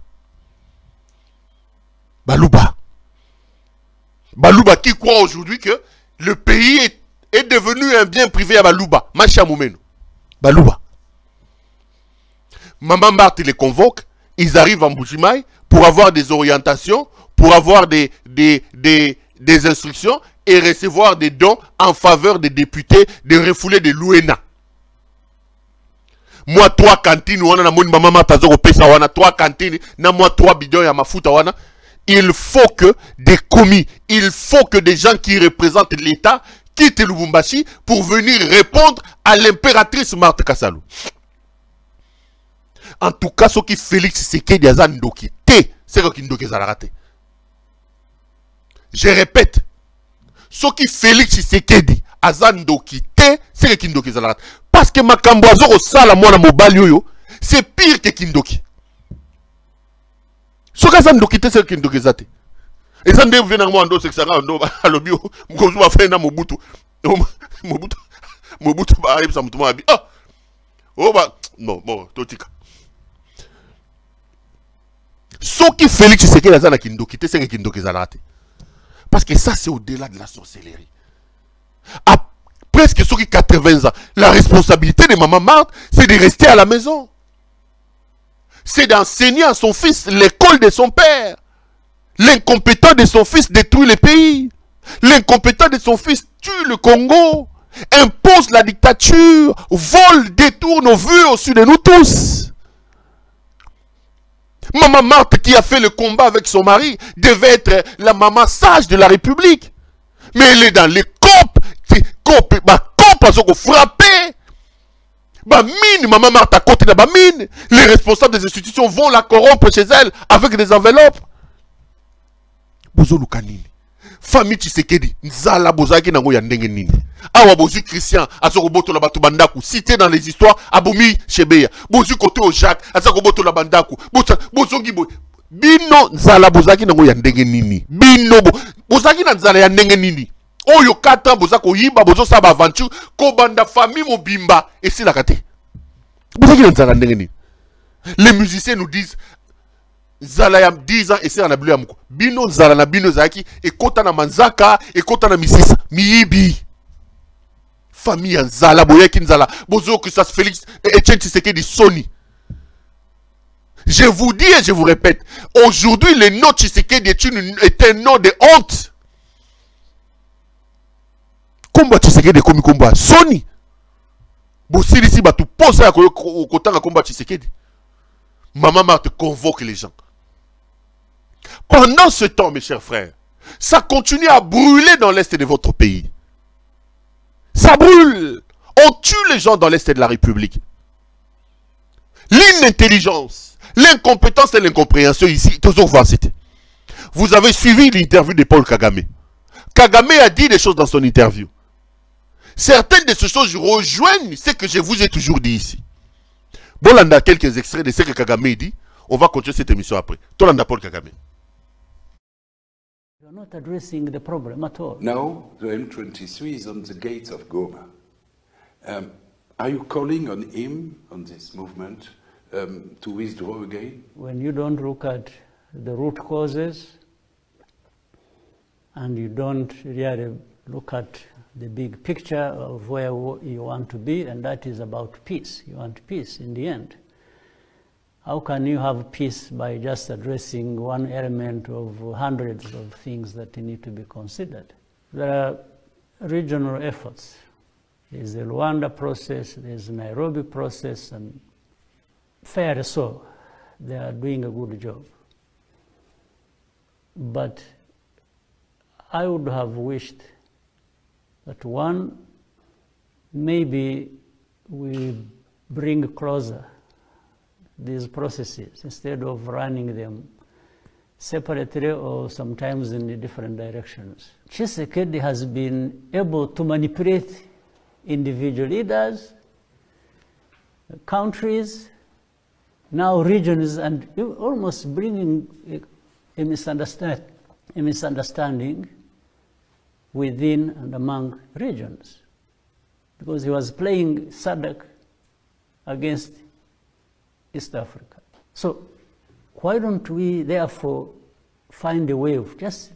qui croit aujourd'hui que le pays est devenu un bien privé à Baluba. Macha Moumeno. Baluba. Maman Marthe les convoque, ils arrivent en Bujimaï pour avoir des orientations, pour avoir des instructions et recevoir des dons en faveur des députés, des refoulés de Luena. Moi 3 cantines wana na moni maman Marthe pesa wana 3 cantines na moi 3 bidons ya mafuta wana. Il faut que des commis, il faut que des gens qui représentent l'État quittent Lubumbashi pour venir répondre à l'impératrice Marthe Kassalou. En tout cas, ce qui Félix Tshisekedi a ndoki té, c'est ce qui ndoki a raté. Je répète, ce qui Félix Tshisekedi a ndoki té, c'est ce qui ndoki a raté. Parce que Makamboazo au sala mwana mobali yoyo, c'est pire que Kindoki. Ce que ça ndoki té, c'est ce qui ndoki a raté. Et ça ne vient à moi en dos, c'est que ça va en dos, à l'obio, Moukouzou a fait un Mobutu. Mobutu arrive, ça me tombe à bi. Oh, bah, non, bon, Totika. Ce qui Félix Tshisekedi a na Kindoki, c'est que Kindoki a raté. Parce que ça, c'est au-delà de la sorcellerie. À presque 80 ans, la responsabilité de Maman Marthe, c'est de rester à la maison. C'est d'enseigner à son fils l'école de son père. L'incompétent de son fils détruit le pays. L'incompétent de son fils tue le Congo. Impose la dictature. Vole, détourne nos vues au-dessus de nous tous. Maman Marthe, qui a fait le combat avec son mari, devait être la maman sage de la République. Mais elle est dans les copes. Parce qu'on frappé. Mine, maman Marthe à côté de la mine. Les responsables des institutions vont la corrompre chez elle avec des enveloppes. Bozo Lukanini. Famille Tshisekedi. Nzala bozaki nango ya ndenge nini. Awa bozu Christian. Azoko boto la batu bandaku. Cité dans les histoires. Aboumi Chebeya. Bozu côté au Jacques. Azoko boto la bandaku. Bozo Gibo. Bino nzala bozaki nango ya ndenge nini. Bino bozaki na nzala ya ndenge nini. Oyo kata bozako yiba bozo saba aventure. Kobanda famille mobimba. Et c'est la kate. Bozaki na nzala ndenge nini. Les musiciens nous disent. Zala ya 10 ans et c'est en abulu amuko. Bino zala na bino zaki et kota na manzaka et kota na misisa miyibi. Famille ya zala boyeki nzala bozo Christas Félix et Etienne Tshisekedi Sony. Je vous dis et je vous répète, aujourd'hui le nom Tshisekedi est un nom de honte. Komba Tshisekedi komi komba Sony. Bosilisi batu posa ya kotanga komba Tshisekedi. Maman Marthe convoque les gens. Pendant ce temps, mes chers frères, ça continue à brûler dans l'est de votre pays. Ça brûle. On tue les gens dans l'est de la République. L'inintelligence, l'incompétence et l'incompréhension ici, toujours voir c'était. Vous avez suivi l'interview de Paul Kagame. Kagame a dit des choses dans son interview. Certaines de ces choses rejoignent ce que je vous ai toujours dit ici. Bon, on a quelques extraits de ce que Kagame dit. On va continuer cette émission après. Tolanda Paul Kagame. You are not addressing the problem at all. Now, the M23 is on the gates of Goma. Are you calling on him, on this movement, to withdraw again? When you don't look at the root causes and you don't really look at the big picture of where you want to be, and that is about peace. You want peace in the end. How can you have peace by just addressing one element of hundreds of things that need to be considered? There are regional efforts. There's the Rwanda process, there's the Nairobi process, and fair so, they are doing a good job. But I would have wished that one, maybe we bring closer these processes instead of running them separately or sometimes in different directions. Tshisekedi has been able to manipulate individual leaders, countries, now regions, and almost bringing a misunderstanding within and among regions. Because he was playing SADC against East Africa. So why don't we therefore find a way of just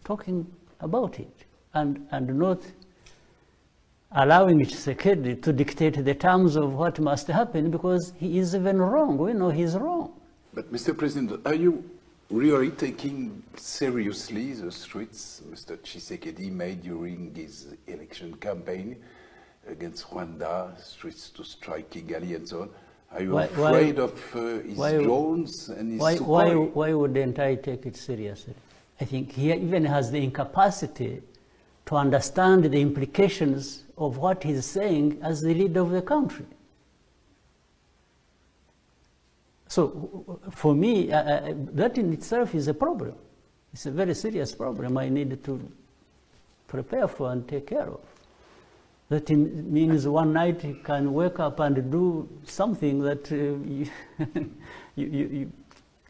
talking about it and not allowing Tshisekedi to dictate the terms of what must happen, because he is even wrong. We know he's wrong. But Mr. President, are you really taking seriously the threats Mr. Tshisekedi made during his election campaign against Rwanda, threats to strike Kigali and so on? Are you afraid of his drones and his Sukhoi? Why wouldn't I take it seriously? I think he even has the incapacity to understand the implications of what he's saying as the leader of the country. So for me, that in itself is a problem. It's a very serious problem I need to prepare for and take care of. That means one night you can wake up and do something that you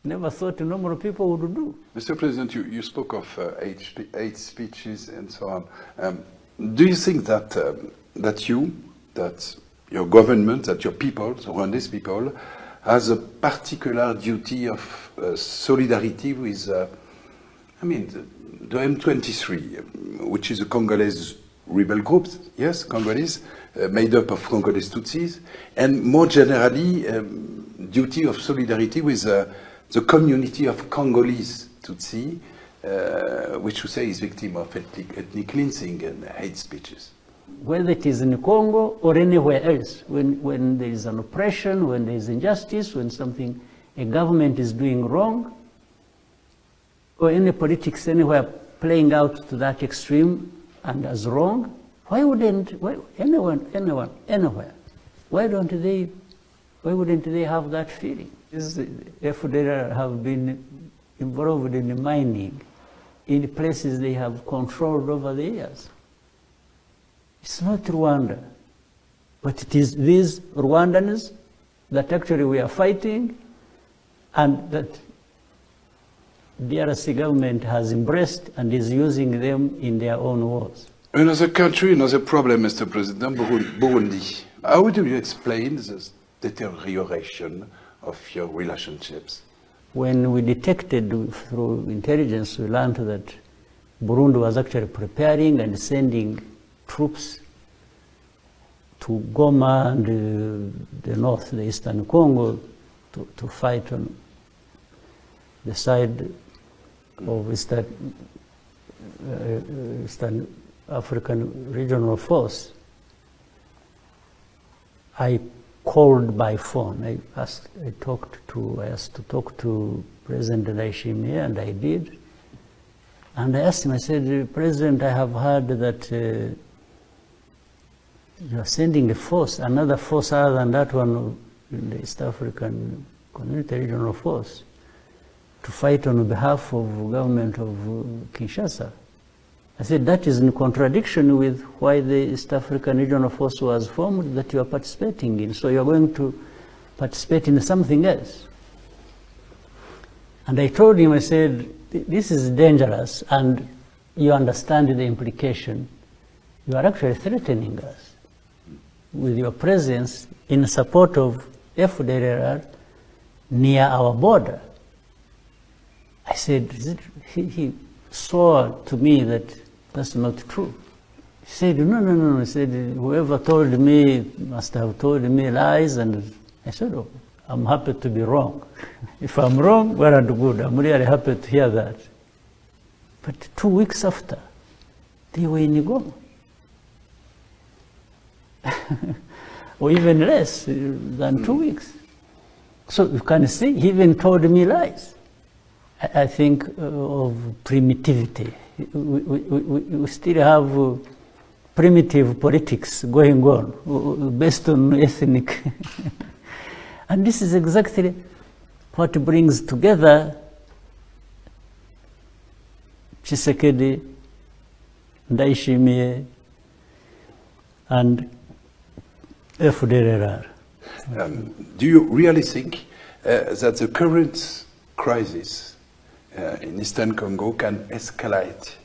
never thought normal people would do. Mr. President, you spoke of hate speeches and so on. Do you think that that your government, that your people, the Rwandese people, has a particular duty of solidarity with, the M23, which is a Congolese rebel group, yes, Congolese, made up of Congolese Tutsis, and more generally, duty of solidarity with the community of Congolese Tutsi, which you say is victim of ethnic cleansing and hate speeches? Whether it is in Congo or anywhere else, when there is an oppression, when there is injustice, when something a government is doing wrong, or any politics anywhere playing out to that extreme and as wrong, why wouldn't anyone, anywhere, why wouldn't they have that feeling? FDLR have been involved in mining in places they have controlled over the years. It's not Rwanda, but it is these Rwandans that actually we are fighting and that the DRC government has embraced and is using them in their own wars. Another country, another problem, Mr. President, Burundi. How do you explain this deterioration of your relationships? When we detected through intelligence, we learned that Burundi was actually preparing and sending troops to Goma and the north, the eastern Congo, to fight on the side of Eastern African Regional Force. I called by phone. I asked to talk to President Ndayishimiye, and I did. And I asked him, I said, President, I have heard that you are sending a force, another force other than that one in the East African Community Regional Force, to fight on behalf of the government of Kinshasa. I said, that is in contradiction with why the East African Regional Force was formed that you are participating in. So you are going to participate in something else. And I told him, I said, this is dangerous, and you understand the implication. You are actually threatening us with your presence in support of FDLR near our border. I said, he saw to me that that's not true. He said, no. He said, whoever told me must have told me lies. And I said, oh, I'm happy to be wrong. If I'm wrong, well and good. I'm really happy to hear that. But 2 weeks after, they were in Goma. Or even less than 2 weeks. So you can see, he even told me lies. I think of primitivity. We still have primitive politics going on based on ethnic. And this is exactly what brings together Tshisekedi, Ndayishimiye, and FDLR. Do you really think that the current crisis in Eastern Congo can escalate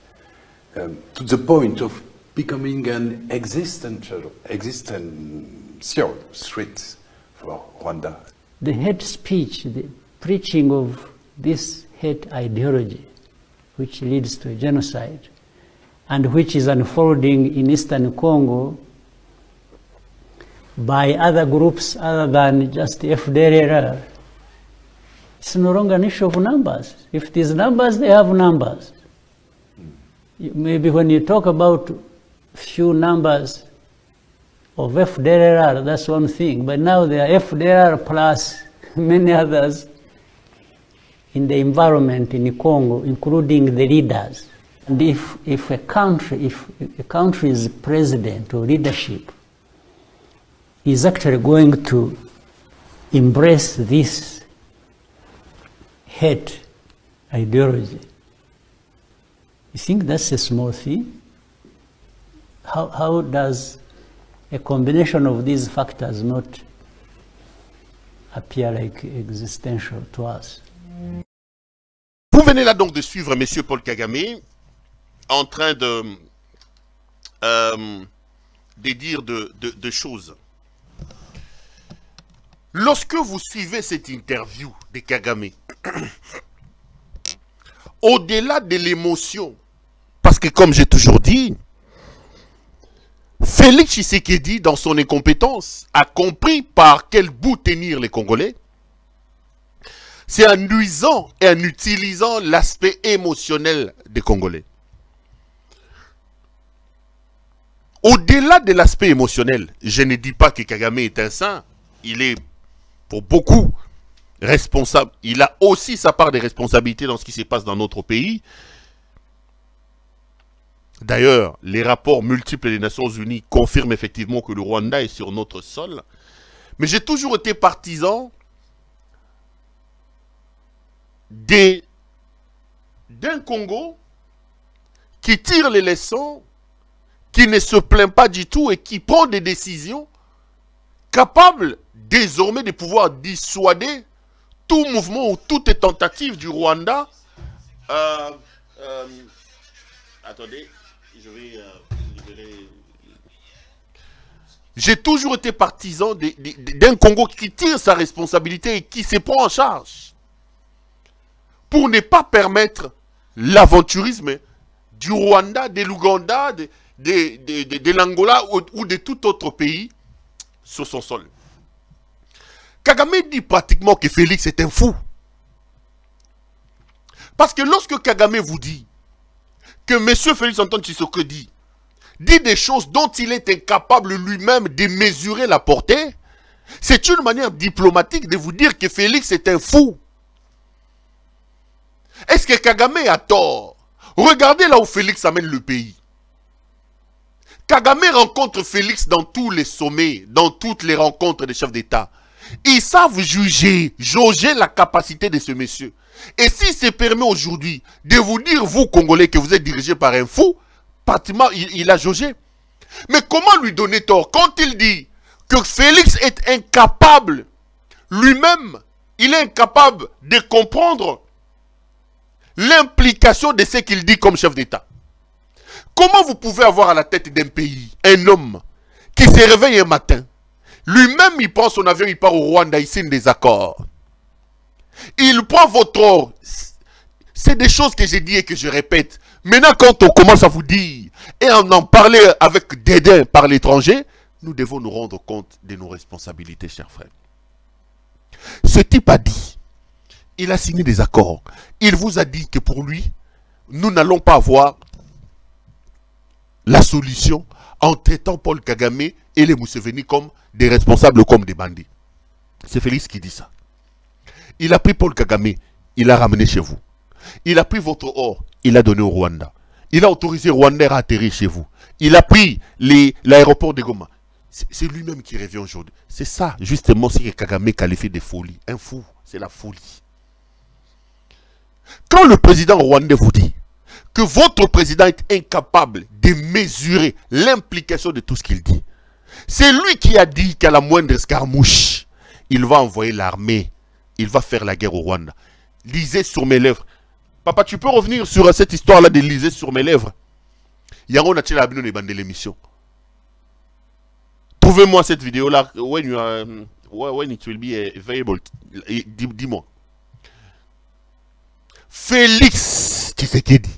to the point of becoming an existential threat for Rwanda? The hate speech, the preaching of this hate ideology, which leads to a genocide, and which is unfolding in Eastern Congo by other groups other than just FDLR, it's no longer an issue of numbers. If it is numbers, they have numbers. Maybe when you talk about few numbers of FDLR, that's one thing. But now there are FDLR plus many others in the environment in Congo, including the leaders. And if a country's president or leadership is actually going to embrace this hate ideology, you think that's a small thing? How does a combination of these factors not appear like existential to us? Vous venez là donc de suivre M. Paul Kagame en train de dire de choses. Lorsque vous suivez cette interview de Kagame, au-delà de l'émotion, parce que comme j'ai toujours dit, Félix Tshisekedi, dans son incompétence, a compris par quel bout tenir les Congolais. C'est en nuisant et en utilisant l'aspect émotionnel des Congolais. Au-delà de l'aspect émotionnel, je ne dis pas que Kagame est un saint. Il est, pour beaucoup, responsable, il a aussi sa part de responsabilité dans ce qui se passe dans notre pays. D'ailleurs, les rapports multiples des Nations Unies confirment effectivement que le Rwanda est sur notre sol. Mais j'ai toujours été partisan d'un Congo qui tire les leçons, qui ne se plaint pas du tout et qui prend des décisions capables désormais de pouvoir dissuader tout mouvement ou toute tentative du Rwanda. Attendez, je vais libérer. J'ai toujours été partisan d'un Congo qui tire sa responsabilité et qui se prend en charge pour ne pas permettre l'aventurisme du Rwanda, de l'Ouganda, de l'Angola ou de tout autre pays sur son sol. Kagame dit pratiquement que Félix est un fou. Parce que lorsque Kagame vous dit que M. Félix Antoine Tshisekedi dit des choses dont il est incapable lui-même de mesurer la portée, c'est une manière diplomatique de vous dire que Félix est un fou. Est-ce que Kagame a tort? Regardez là où Félix amène le pays. Kagame rencontre Félix dans tous les sommets, dans toutes les rencontres des chefs d'État. Ils savent jauger la capacité de ce monsieur. Et s'il se permet aujourd'hui de vous dire, vous Congolais, que vous êtes dirigé par un fou, pratiquement il a jaugé. Mais comment lui donner tort quand il dit que Félix est incapable, lui-même, il est incapable de comprendre l'implication de ce qu'il dit comme chef d'État? Comment vous pouvez avoir à la tête d'un pays un homme qui se réveille un matin, lui-même il prend son avion, il part au Rwanda, il signe des accords, il prend votre or? C'est des choses que j'ai dit et que je répète. Maintenant, quand on commence à vous dire et on en parlait avec dédain par l'étranger, nous devons nous rendre compte de nos responsabilités, chers frères. Ce type a dit, il a signé des accords, il vous a dit que pour lui, nous n'allons pas avoir la solution en traitant Paul Kagame et les Museveni comme des responsables, comme des bandits. C'est Félix qui dit ça. Il a pris Paul Kagame, il l'a ramené chez vous. Il a pris votre or, il l'a donné au Rwanda. Il a autorisé Rwanda à atterrir chez vous. Il a pris l'aéroport de Goma. C'est lui-même qui revient aujourd'hui. C'est ça, justement, ce que Kagame qualifie de folie. Un fou, c'est la folie. Quand le président rwandais vous dit que votre président est incapable de mesurer l'implication de tout ce qu'il dit, c'est lui qui a dit qu'à la moindre escarmouche, il va envoyer l'armée, il va faire la guerre au Rwanda. Lisez sur mes lèvres. Papa, tu peux revenir sur cette histoire-là de liser sur mes lèvres? Yango n'a-t-il abîmé de l'émission? Trouvez-moi cette vidéo-là. When it will be available. Dis-moi. Félix Tshisekedi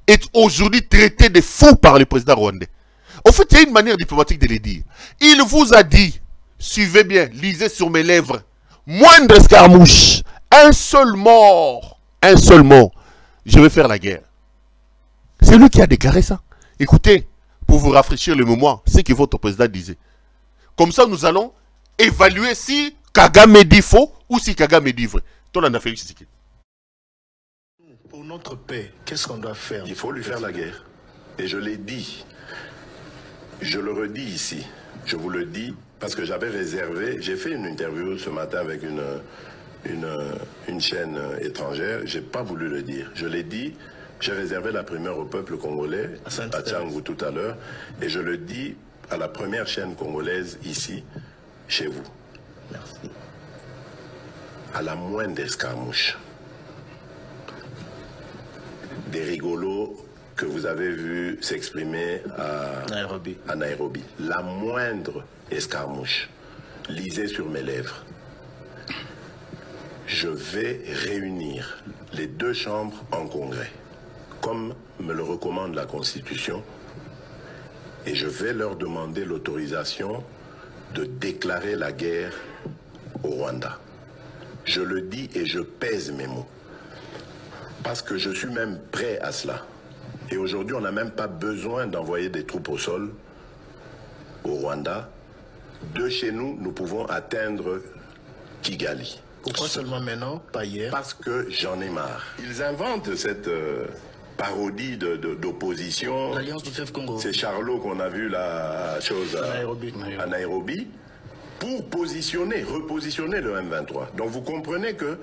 est aujourd'hui traité de fou par le président rwandais. En fait, il y a une manière diplomatique de le dire. Il vous a dit, suivez bien, lisez sur mes lèvres, moindre escarmouche, un seul mort, je vais faire la guerre. C'est lui qui a déclaré ça. Écoutez, pour vous rafraîchir le mémoire, c'est que votre président disait. Comme ça, nous allons évaluer si Kagame dit faux ou si Kagame dit vrai. Toi, on a fait Tshisekedi. Pour notre paix, qu'est-ce qu'on doit faire? Il faut lui faire la guerre. Et je l'ai dit. Je le redis ici. Je vous le dis parce que j'avais réservé. J'ai fait une interview ce matin avec une chaîne étrangère. Je n'ai pas voulu le dire. Je l'ai dit. J'ai réservé la primeur au peuple congolais, à Tchangou tout à l'heure. Et je le dis à la première chaîne congolaise ici, chez vous. Merci. À la moindre escarmouche, des rigolos que vous avez vus s'exprimer à Nairobi. La moindre escarmouche, lisez sur mes lèvres. Je vais réunir les deux chambres en congrès, comme me le recommande la Constitution, et je vais leur demander l'autorisation de déclarer la guerre au Rwanda. Je le dis et je pèse mes mots. Parce que je suis même prêt à cela. Et aujourd'hui, on n'a même pas besoin d'envoyer des troupes au sol au Rwanda. De chez nous, nous pouvons atteindre Kigali. Pourquoi seulement maintenant, pas hier? Parce que j'en ai marre. Ils inventent cette parodie d'opposition. L'Alliance du Fleuve Congo. C'est Charlot qu'on a vu la chose à Nairobi pour repositionner le M23. Donc vous comprenez que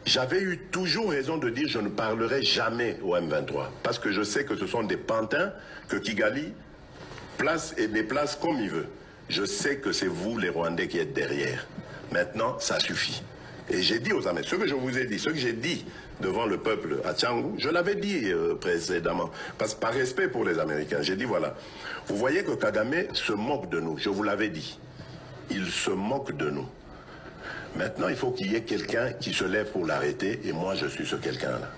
j'avais eu toujours raison de dire je ne parlerai jamais au M23. Parce que je sais que ce sont des pantins que Kigali place et déplace comme il veut. Je sais que c'est vous les Rwandais qui êtes derrière. Maintenant, ça suffit. Et j'ai dit aux Américains, ce que je vous ai dit, ce que j'ai dit devant le peuple à Tchangou, je l'avais dit précédemment, parce que par respect pour les Américains, j'ai dit voilà, vous voyez que Kagame se moque de nous, je vous l'avais dit, il se moque de nous. Maintenant, il faut qu'il y ait quelqu'un qui se lève pour l'arrêter, et moi je suis ce quelqu'un-là.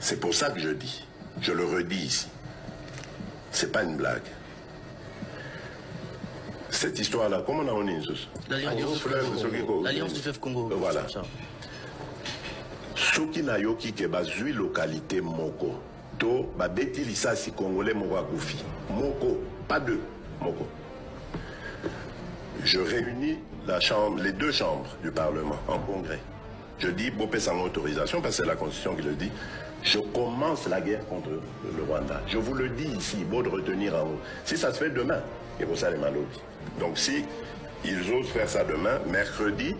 C'est pour ça que je dis, je le redis ici, c'est pas une blague. Cette histoire-là, comment on a dit l'Alliance du Fleuve Congo. Voilà. Soki na yoki ke bazui localité moko. To babeti lisasi congolais moko akufi. Moko, pas deux, moko. Je réunis les deux chambres du Parlement en congrès. Je dis, Bopé sans autorisation, parce que c'est la Constitution qui le dit, je commence la guerre contre le Rwanda. Je vous le dis ici, beau de retenir en haut. Si ça se fait demain, et pour ça les malobis. Donc si ils osent faire ça demain, mercredi,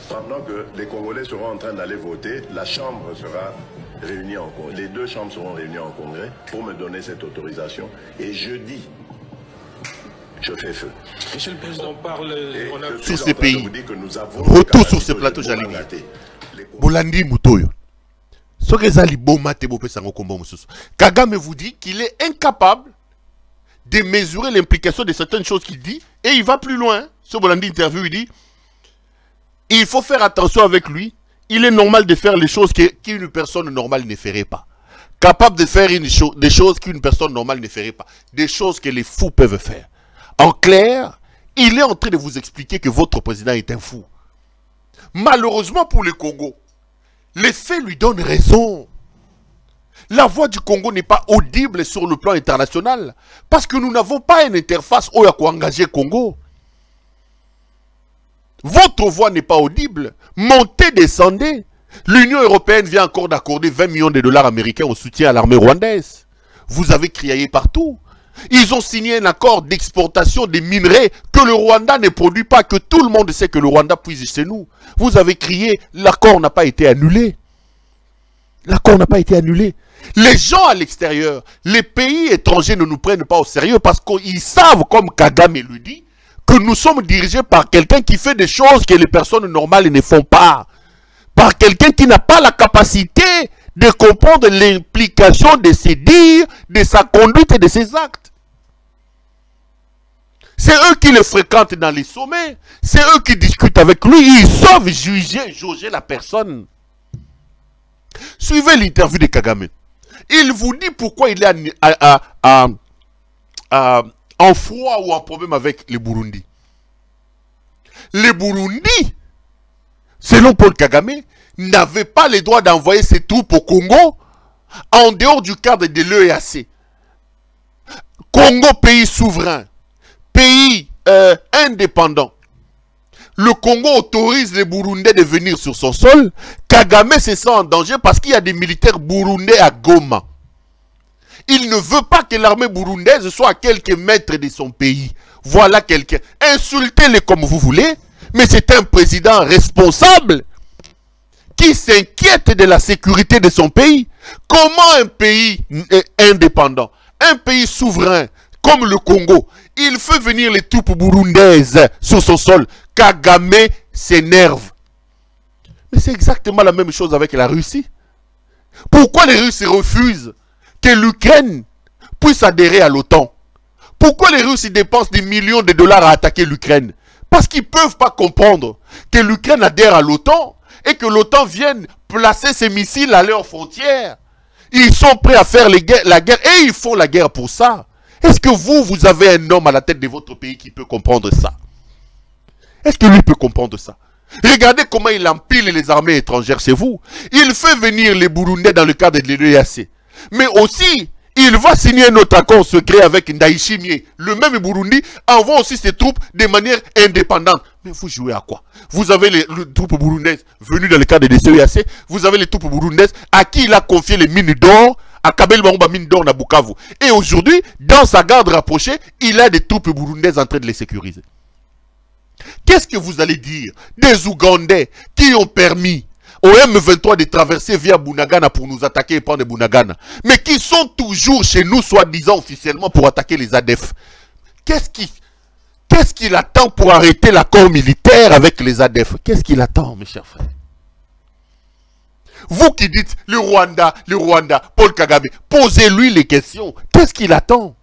pendant que les Congolais seront en train d'aller voter, la Chambre sera réunie en congrès. Les deux chambres seront réunies en congrès pour me donner cette autorisation. Et jeudi, je fais feu. Monsieur le Président, on a sur ces pays. Retour sur ce plateau, j'allais dire. Bolandi Moutoyo. Ce que Zali Bomate Bopé Sango Kombo Moussous. Kagame vous dit qu'il est incapable de mesurer l'implication de certaines choses qu'il dit, et il va plus loin. Ce Bolandi interview, il dit, il faut faire attention avec lui, il est normal de faire les choses qu'une personne normale ne ferait pas. Capable de faire des choses qu'une personne normale ne ferait pas. Des choses que les fous peuvent faire. En clair, il est en train de vous expliquer que votre président est un fou. Malheureusement pour le Congo, les faits lui donnent raison. La voix du Congo n'est pas audible sur le plan international parce que nous n'avons pas une interface où il y a quoi engager Congo. Votre voix n'est pas audible. Montez, descendez. L'Union européenne vient encore d'accorder 20 millions de dollars américains au soutien à l'armée rwandaise. Vous avez crié partout. Ils ont signé un accord d'exportation des minerais que le Rwanda ne produit pas, que tout le monde sait que le Rwanda puise chez nous. Vous avez crié, l'accord n'a pas été annulé. L'accord n'a pas été annulé. Les gens à l'extérieur, les pays étrangers ne nous prennent pas au sérieux parce qu'ils savent, comme Kagame le dit, que nous sommes dirigés par quelqu'un qui fait des choses que les personnes normales ne font pas. Par quelqu'un qui n'a pas la capacité de comprendre l'implication de ses dires, de sa conduite et de ses actes. C'est eux qui le fréquentent dans les sommets. C'est eux qui discutent avec lui. Ils savent juger, jauger la personne. Suivez l'interview de Kagame. Il vous dit pourquoi il est en froid ou en problème avec les Burundi. Les Burundi, selon Paul Kagame, n'avaient pas le droit d'envoyer ses troupes au Congo en dehors du cadre de l'EAC. Congo, pays souverain, pays indépendant. Le Congo autorise les Burundais de venir sur son sol. Kagame se sent en danger parce qu'il y a des militaires burundais à Goma. Il ne veut pas que l'armée burundaise soit à quelques mètres de son pays. Voilà quelqu'un. Insultez-le comme vous voulez, mais c'est un président responsable qui s'inquiète de la sécurité de son pays. Comment un pays indépendant, un pays souverain comme le Congo, il fait venir les troupes burundaises sur son sol? Kagame s'énerve. Mais c'est exactement la même chose avec la Russie. Pourquoi les Russes refusent que l'Ukraine puisse adhérer à l'OTAN? Pourquoi les Russes dépensent des millions de dollars à attaquer l'Ukraine? Parce qu'ils ne peuvent pas comprendre que l'Ukraine adhère à l'OTAN et que l'OTAN vienne placer ses missiles à leurs frontières. Ils sont prêts à faire la guerre et ils font la guerre pour ça. Est-ce que vous avez un homme à la tête de votre pays qui peut comprendre ça? Est-ce que lui peut comprendre ça? Regardez comment il empile les armées étrangères chez vous. Il fait venir les Burundais dans le cadre de l'EAC. Mais aussi, Il va signer un autre accord secret avec Ndayishimiye. Le même Burundi envoie aussi ses troupes de manière indépendante. Mais vous jouez à quoi? Vous avez les troupes burundaises venues dans le cadre des CEAC. Vous avez les troupes burundaises à qui il a confié les mines d'or, à Kabel Barumba mine d'or à Bukavu. Et aujourd'hui, dans sa garde rapprochée, il a des troupes burundaises en train de les sécuriser. Qu'est-ce que vous allez dire des Ougandais qui ont permis au M23 de traverser via Bunagana pour nous attaquer et prendre Bunagana, mais qui sont toujours chez nous, soi-disant officiellement, pour attaquer les ADF? Qu'est-ce qu'il attend pour arrêter l'accord militaire avec les ADF? Qu'est-ce qu'il attend, mes chers frères? Vous qui dites le Rwanda, Paul Kagame, posez-lui les questions. Qu'est-ce qu'il attend?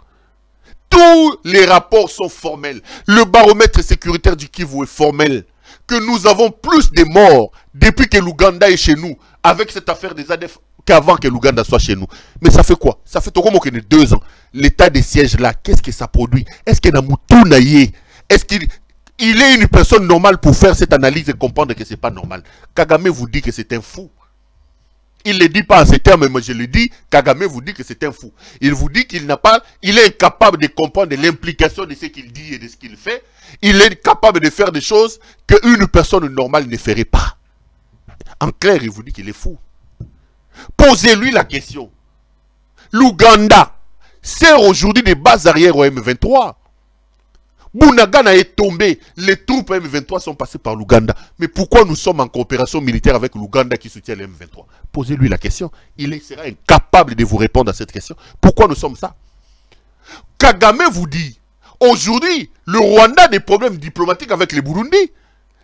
Tous les rapports sont formels. Le baromètre sécuritaire du Kivu est formel. Que nous avons plus de morts depuis que l'Ouganda est chez nous, avec cette affaire des ADF, qu'avant que l'Ouganda soit chez nous. Mais ça fait quoi? Ça fait au moins 2 ans. L'état de siège là, qu'est-ce que ça produit? Est-ce qu'il y a Moutou Naye? Est-ce qu'il est une personne normale pour faire cette analyse et comprendre que ce n'est pas normal? Kagame vous dit que c'est un fou. Il ne le dit pas en ces termes, mais moi je le dis. Kagame vous dit que c'est un fou. Il vous dit qu'il n'a pas, il est incapable de comprendre l'implication de ce qu'il dit et de ce qu'il fait. Il est capable de faire des choses qu'une personne normale ne ferait pas. En clair, il vous dit qu'il est fou. Posez-lui la question. L'Ouganda sert aujourd'hui des bases arrières au M23. Bunagana est tombé. Les troupes M23 sont passées par l'Ouganda. Mais pourquoi nous sommes en coopération militaire avec l'Ouganda qui soutient le M23? Posez-lui la question. Il sera incapable de vous répondre à cette question. Pourquoi nous sommes ça? Kagame vous dit, aujourd'hui, le Rwanda a des problèmes diplomatiques avec les Burundi.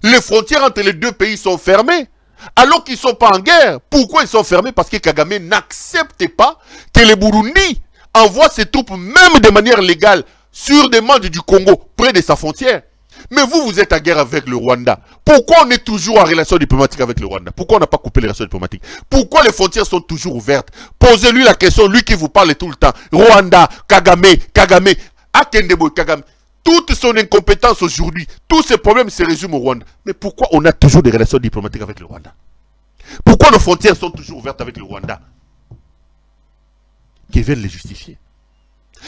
Les frontières entre les deux pays sont fermées. Alors qu'ils ne sont pas en guerre. Pourquoi ils sont fermés? Parce que Kagame n'accepte pas que les Burundi envoient ses troupes, même de manière légale, sur des demande du Congo, près de sa frontière. Mais vous, vous êtes en guerre avec le Rwanda. Pourquoi on est toujours en relation diplomatique avec le Rwanda? Pourquoi on n'a pas coupé les relations diplomatiques? Pourquoi les frontières sont toujours ouvertes? Posez-lui la question, lui qui vous parle tout le temps. Rwanda, Kagame, Akendeboy, Kagame. Toute son incompétence aujourd'hui, tous ces problèmes se résument au Rwanda. Mais pourquoi on a toujours des relations diplomatiques avec le Rwanda? Pourquoi nos frontières sont toujours ouvertes avec le Rwanda? Qu'ils viennent les justifier.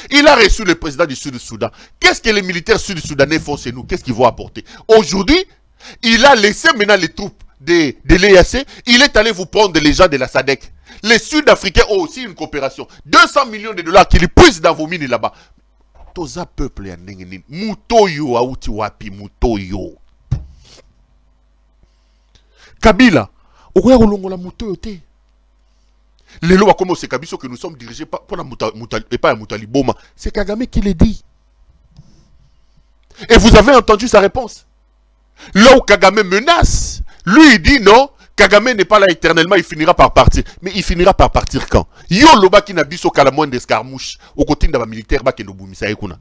Il a reçu le président du Sud-Soudan. Qu'est-ce que les militaires sud-soudanais font chez nous? Qu'est-ce qu'ils vont apporter? Aujourd'hui, il a laissé maintenant les troupes de l'EAC. Il est allé vous prendre les gens de la SADC. Les Sud-Africains ont aussi une coopération. 200 millions de dollars qu'ils puissent dans vos mines là-bas. Toza peuple ya nengeni. Mutoyo auti wapi mutoyo. Kabila. Okoya kolongola mutoyo te. Les lois comme c'est Kabiso que nous sommes dirigés par Moutali Boma. C'est Kagame qui le dit. Et vous avez entendu sa réponse. Là où Kagame menace, lui il dit non, Kagame n'est pas là éternellement, il finira par partir. Mais il finira par partir quand? Yo loba ki na biso kalamon d'escarmouche au côté de la militaire ba kendo bumisa ekuna.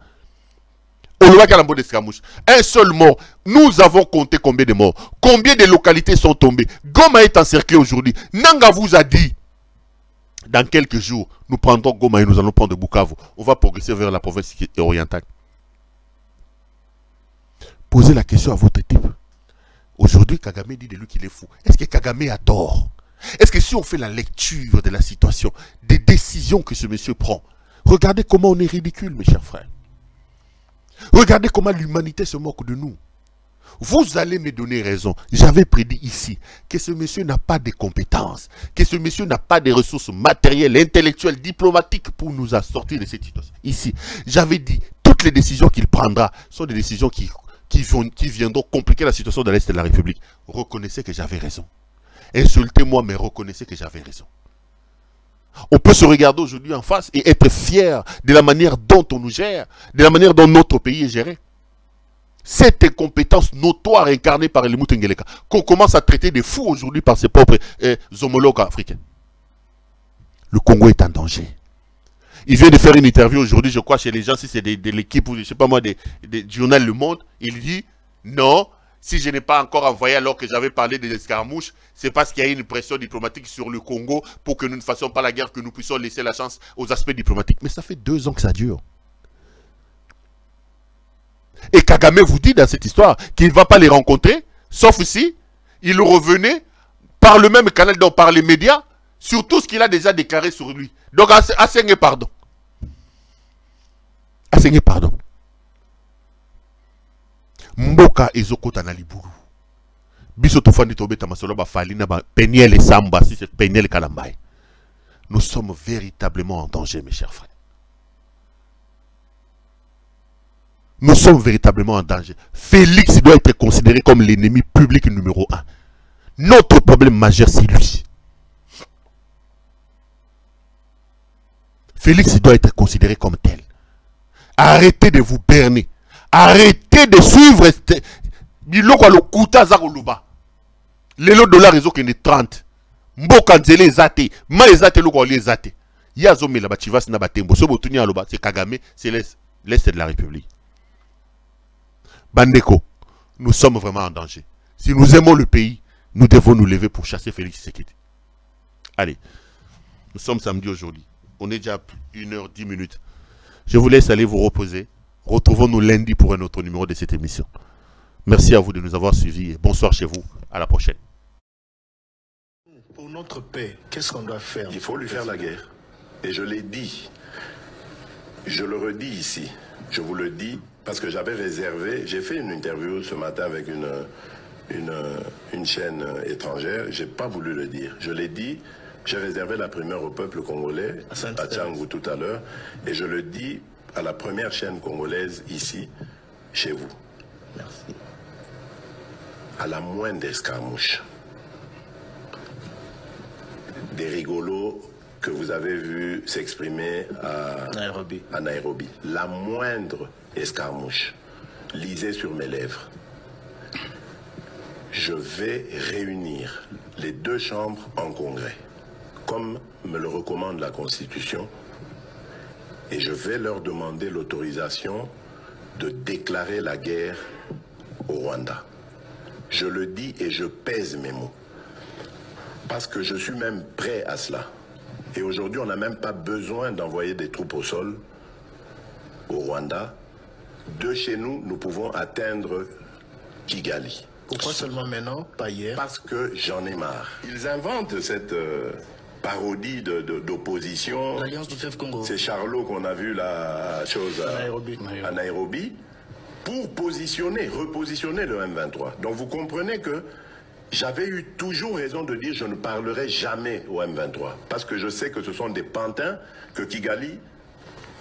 Oloba kalamon d'escarmouche. Un seul mort. Nous avons compté combien de morts? Combien de localités sont tombées? Goma est encerclé aujourd'hui. Nanga vous a dit dans quelques jours, nous prendrons Goma et nous allons prendre Bukavu. On va progresser vers la province orientale. Posez la question à votre type. Aujourd'hui, Kagame dit de lui qu'il est fou. Est-ce que Kagame a tort? Est-ce que si on fait la lecture de la situation, des décisions que ce monsieur prend, regardez comment on est ridicule, mes chers frères. Regardez comment l'humanité se moque de nous. Vous allez me donner raison. J'avais prédit ici que ce monsieur n'a pas de compétences, que ce monsieur n'a pas de ressources matérielles, intellectuelles, diplomatiques pour nous sortir de cette situation. Ici, j'avais dit, toutes les décisions qu'il prendra sont des décisions qui viendront compliquer la situation de l'Est de la République. Reconnaissez que j'avais raison. Insultez-moi, mais reconnaissez que j'avais raison. On peut se regarder aujourd'hui en face et être fier de la manière dont on nous gère, de la manière dont notre pays est géré. Cette incompétence notoire incarnée par Elimou Tengeleka, qu'on commence à traiter de fous aujourd'hui par ses propres homologues africains. Le Congo est en danger. Il vient de faire une interview aujourd'hui, je crois, chez les gens, si c'est de l'équipe ou je ne sais pas moi, du journal Le Monde. Il dit, non, si je n'ai pas encore envoyé alors que j'avais parlé des escarmouches, c'est parce qu'il y a une pression diplomatique sur le Congo pour que nous ne fassions pas la guerre, que nous puissions laisser la chance aux aspects diplomatiques. Mais ça fait 2 ans que ça dure. Et Kagame vous dit dans cette histoire qu'il ne va pas les rencontrer, sauf si il revenait par le même canal, donc par les médias, sur tout ce qu'il a déjà déclaré sur lui. Donc, assez pardon. Seigneur pardon. Mboka ezokota na liburu. Biso tofandi tobeta masolo ba fali na ba Peniel et Samba si c'est Peniel Kalambaye. Nous sommes véritablement en danger, mes chers frères. Nous sommes véritablement en danger. Félix doit être considéré comme l'ennemi public numéro 1. Notre problème majeur, c'est lui. Félix doit être considéré comme tel. Arrêtez de vous berner. Arrêtez de suivre. Biloko lo kuta za koluba. Lelo dollar ezo kende 30. Mboka nzele ezate. Ma ezate loko li ezate. Yazo mela ba chivas na batembo. So botuni aloba c'est Kagame, c'est l'Est de la République. Bandeko, nous sommes vraiment en danger. Si nous aimons le pays, nous devons nous lever pour chasser Félix Tshisekedi. Allez, nous sommes samedi aujourd'hui. On est déjà à 1h10. Je vous laisse aller vous reposer. Retrouvons-nous lundi pour un autre numéro de cette émission. Merci à vous de nous avoir suivis et bonsoir chez vous. À la prochaine. Pour notre paix, qu'est-ce qu'on doit faire? Il faut lui faire la guerre. Et je l'ai dit. Je le redis ici. Je vous le dis parce que j'avais réservé. J'ai fait une interview ce matin avec une chaîne étrangère. Je n'ai pas voulu le dire. Je l'ai dit. J'ai réservé la primeur au peuple congolais, à Tchangou tout à l'heure. Et je le dis à la première chaîne congolaise ici, chez vous. Merci. À la moindre escarmouche, des rigolos que vous avez vus s'exprimer à Nairobi. La moindre escarmouche, lisez sur mes lèvres. Je vais réunir les deux chambres en congrès, comme me le recommande la Constitution, et je vais leur demander l'autorisation de déclarer la guerre au Rwanda. Je le dis et je pèse mes mots, parce que je suis même prêt à cela. Et aujourd'hui, on n'a même pas besoin d'envoyer des troupes au sol au Rwanda. De chez nous, nous pouvons atteindre Kigali. Pourquoi seulement maintenant, pas hier? Parce que j'en ai marre. Ils inventent cette parodie d'opposition. L'Alliance du Fleuve Congo. C'est Charlot qu'on a vu la chose à Nairobi pour repositionner le M23. Donc vous comprenez que j'avais eu toujours raison de dire je ne parlerai jamais au M23. Parce que je sais que ce sont des pantins que Kigali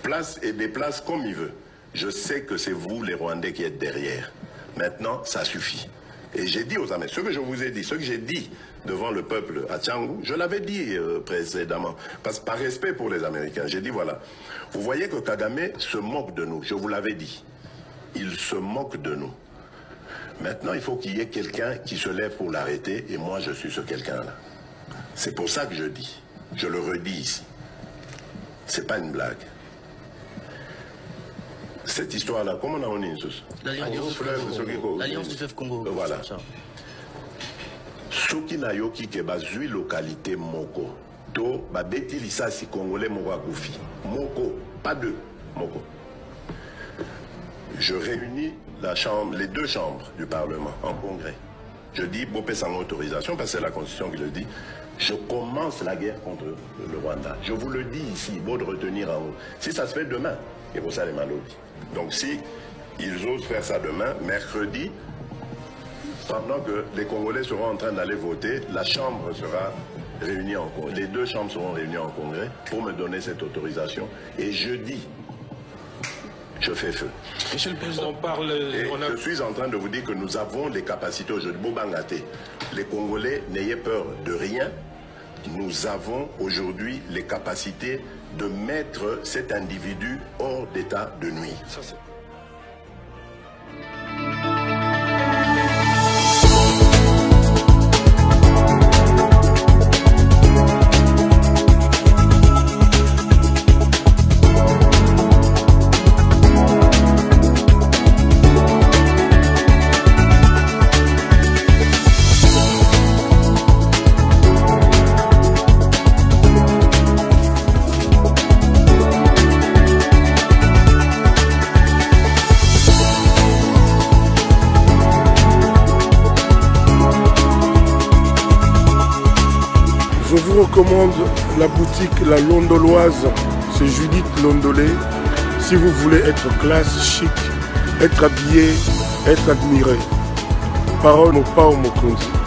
place et déplace comme il veut. Je sais que c'est vous les Rwandais qui êtes derrière. Maintenant, ça suffit. Et j'ai dit aux Américains, ce que je vous ai dit, ce que j'ai dit devant le peuple à Tchangou, je l'avais dit précédemment, parce que par respect pour les Américains, j'ai dit voilà, vous voyez que Kagame se moque de nous, je vous l'avais dit, il se moque de nous. Maintenant, il faut qu'il y ait quelqu'un qui se lève pour l'arrêter, et moi je suis ce quelqu'un-là. C'est pour ça que je dis, je le redis ici, c'est pas une blague. Cette histoire-là, comment on a mis l'Alliance du Fleuve Congo. Voilà. Soki na yoki ke bazui localité moko. To babeti lisasi congolais moko akufi. Moko, pas deux, moko. Je réunis les deux chambres du Parlement en congrès. Je dis, Bopé sans autorisation, parce que c'est la Constitution qui le dit, je commence la guerre contre le Rwanda. Je vous le dis ici, beau de retenir en haut. Si ça se fait demain, et pour ça les malobis. Donc si ils osent faire ça demain, mercredi, pendant que les Congolais seront en train d'aller voter, la Chambre sera réunie en congrès. Les deux chambres seront réunies en congrès pour me donner cette autorisation. Et jeudi, je fais feu. Monsieur le Président, je suis en train de vous dire que nous avons les capacités aujourd'hui. Bobangate, les Congolais, n'ayez peur de rien. Nous avons aujourd'hui les capacités de mettre cet individu hors d'état de nuire. Je vous recommande la boutique La Londoloise, c'est Judith Londolé. Si vous voulez être classe, chic, être habillé, être admiré. Parole au pas au Mokonzi.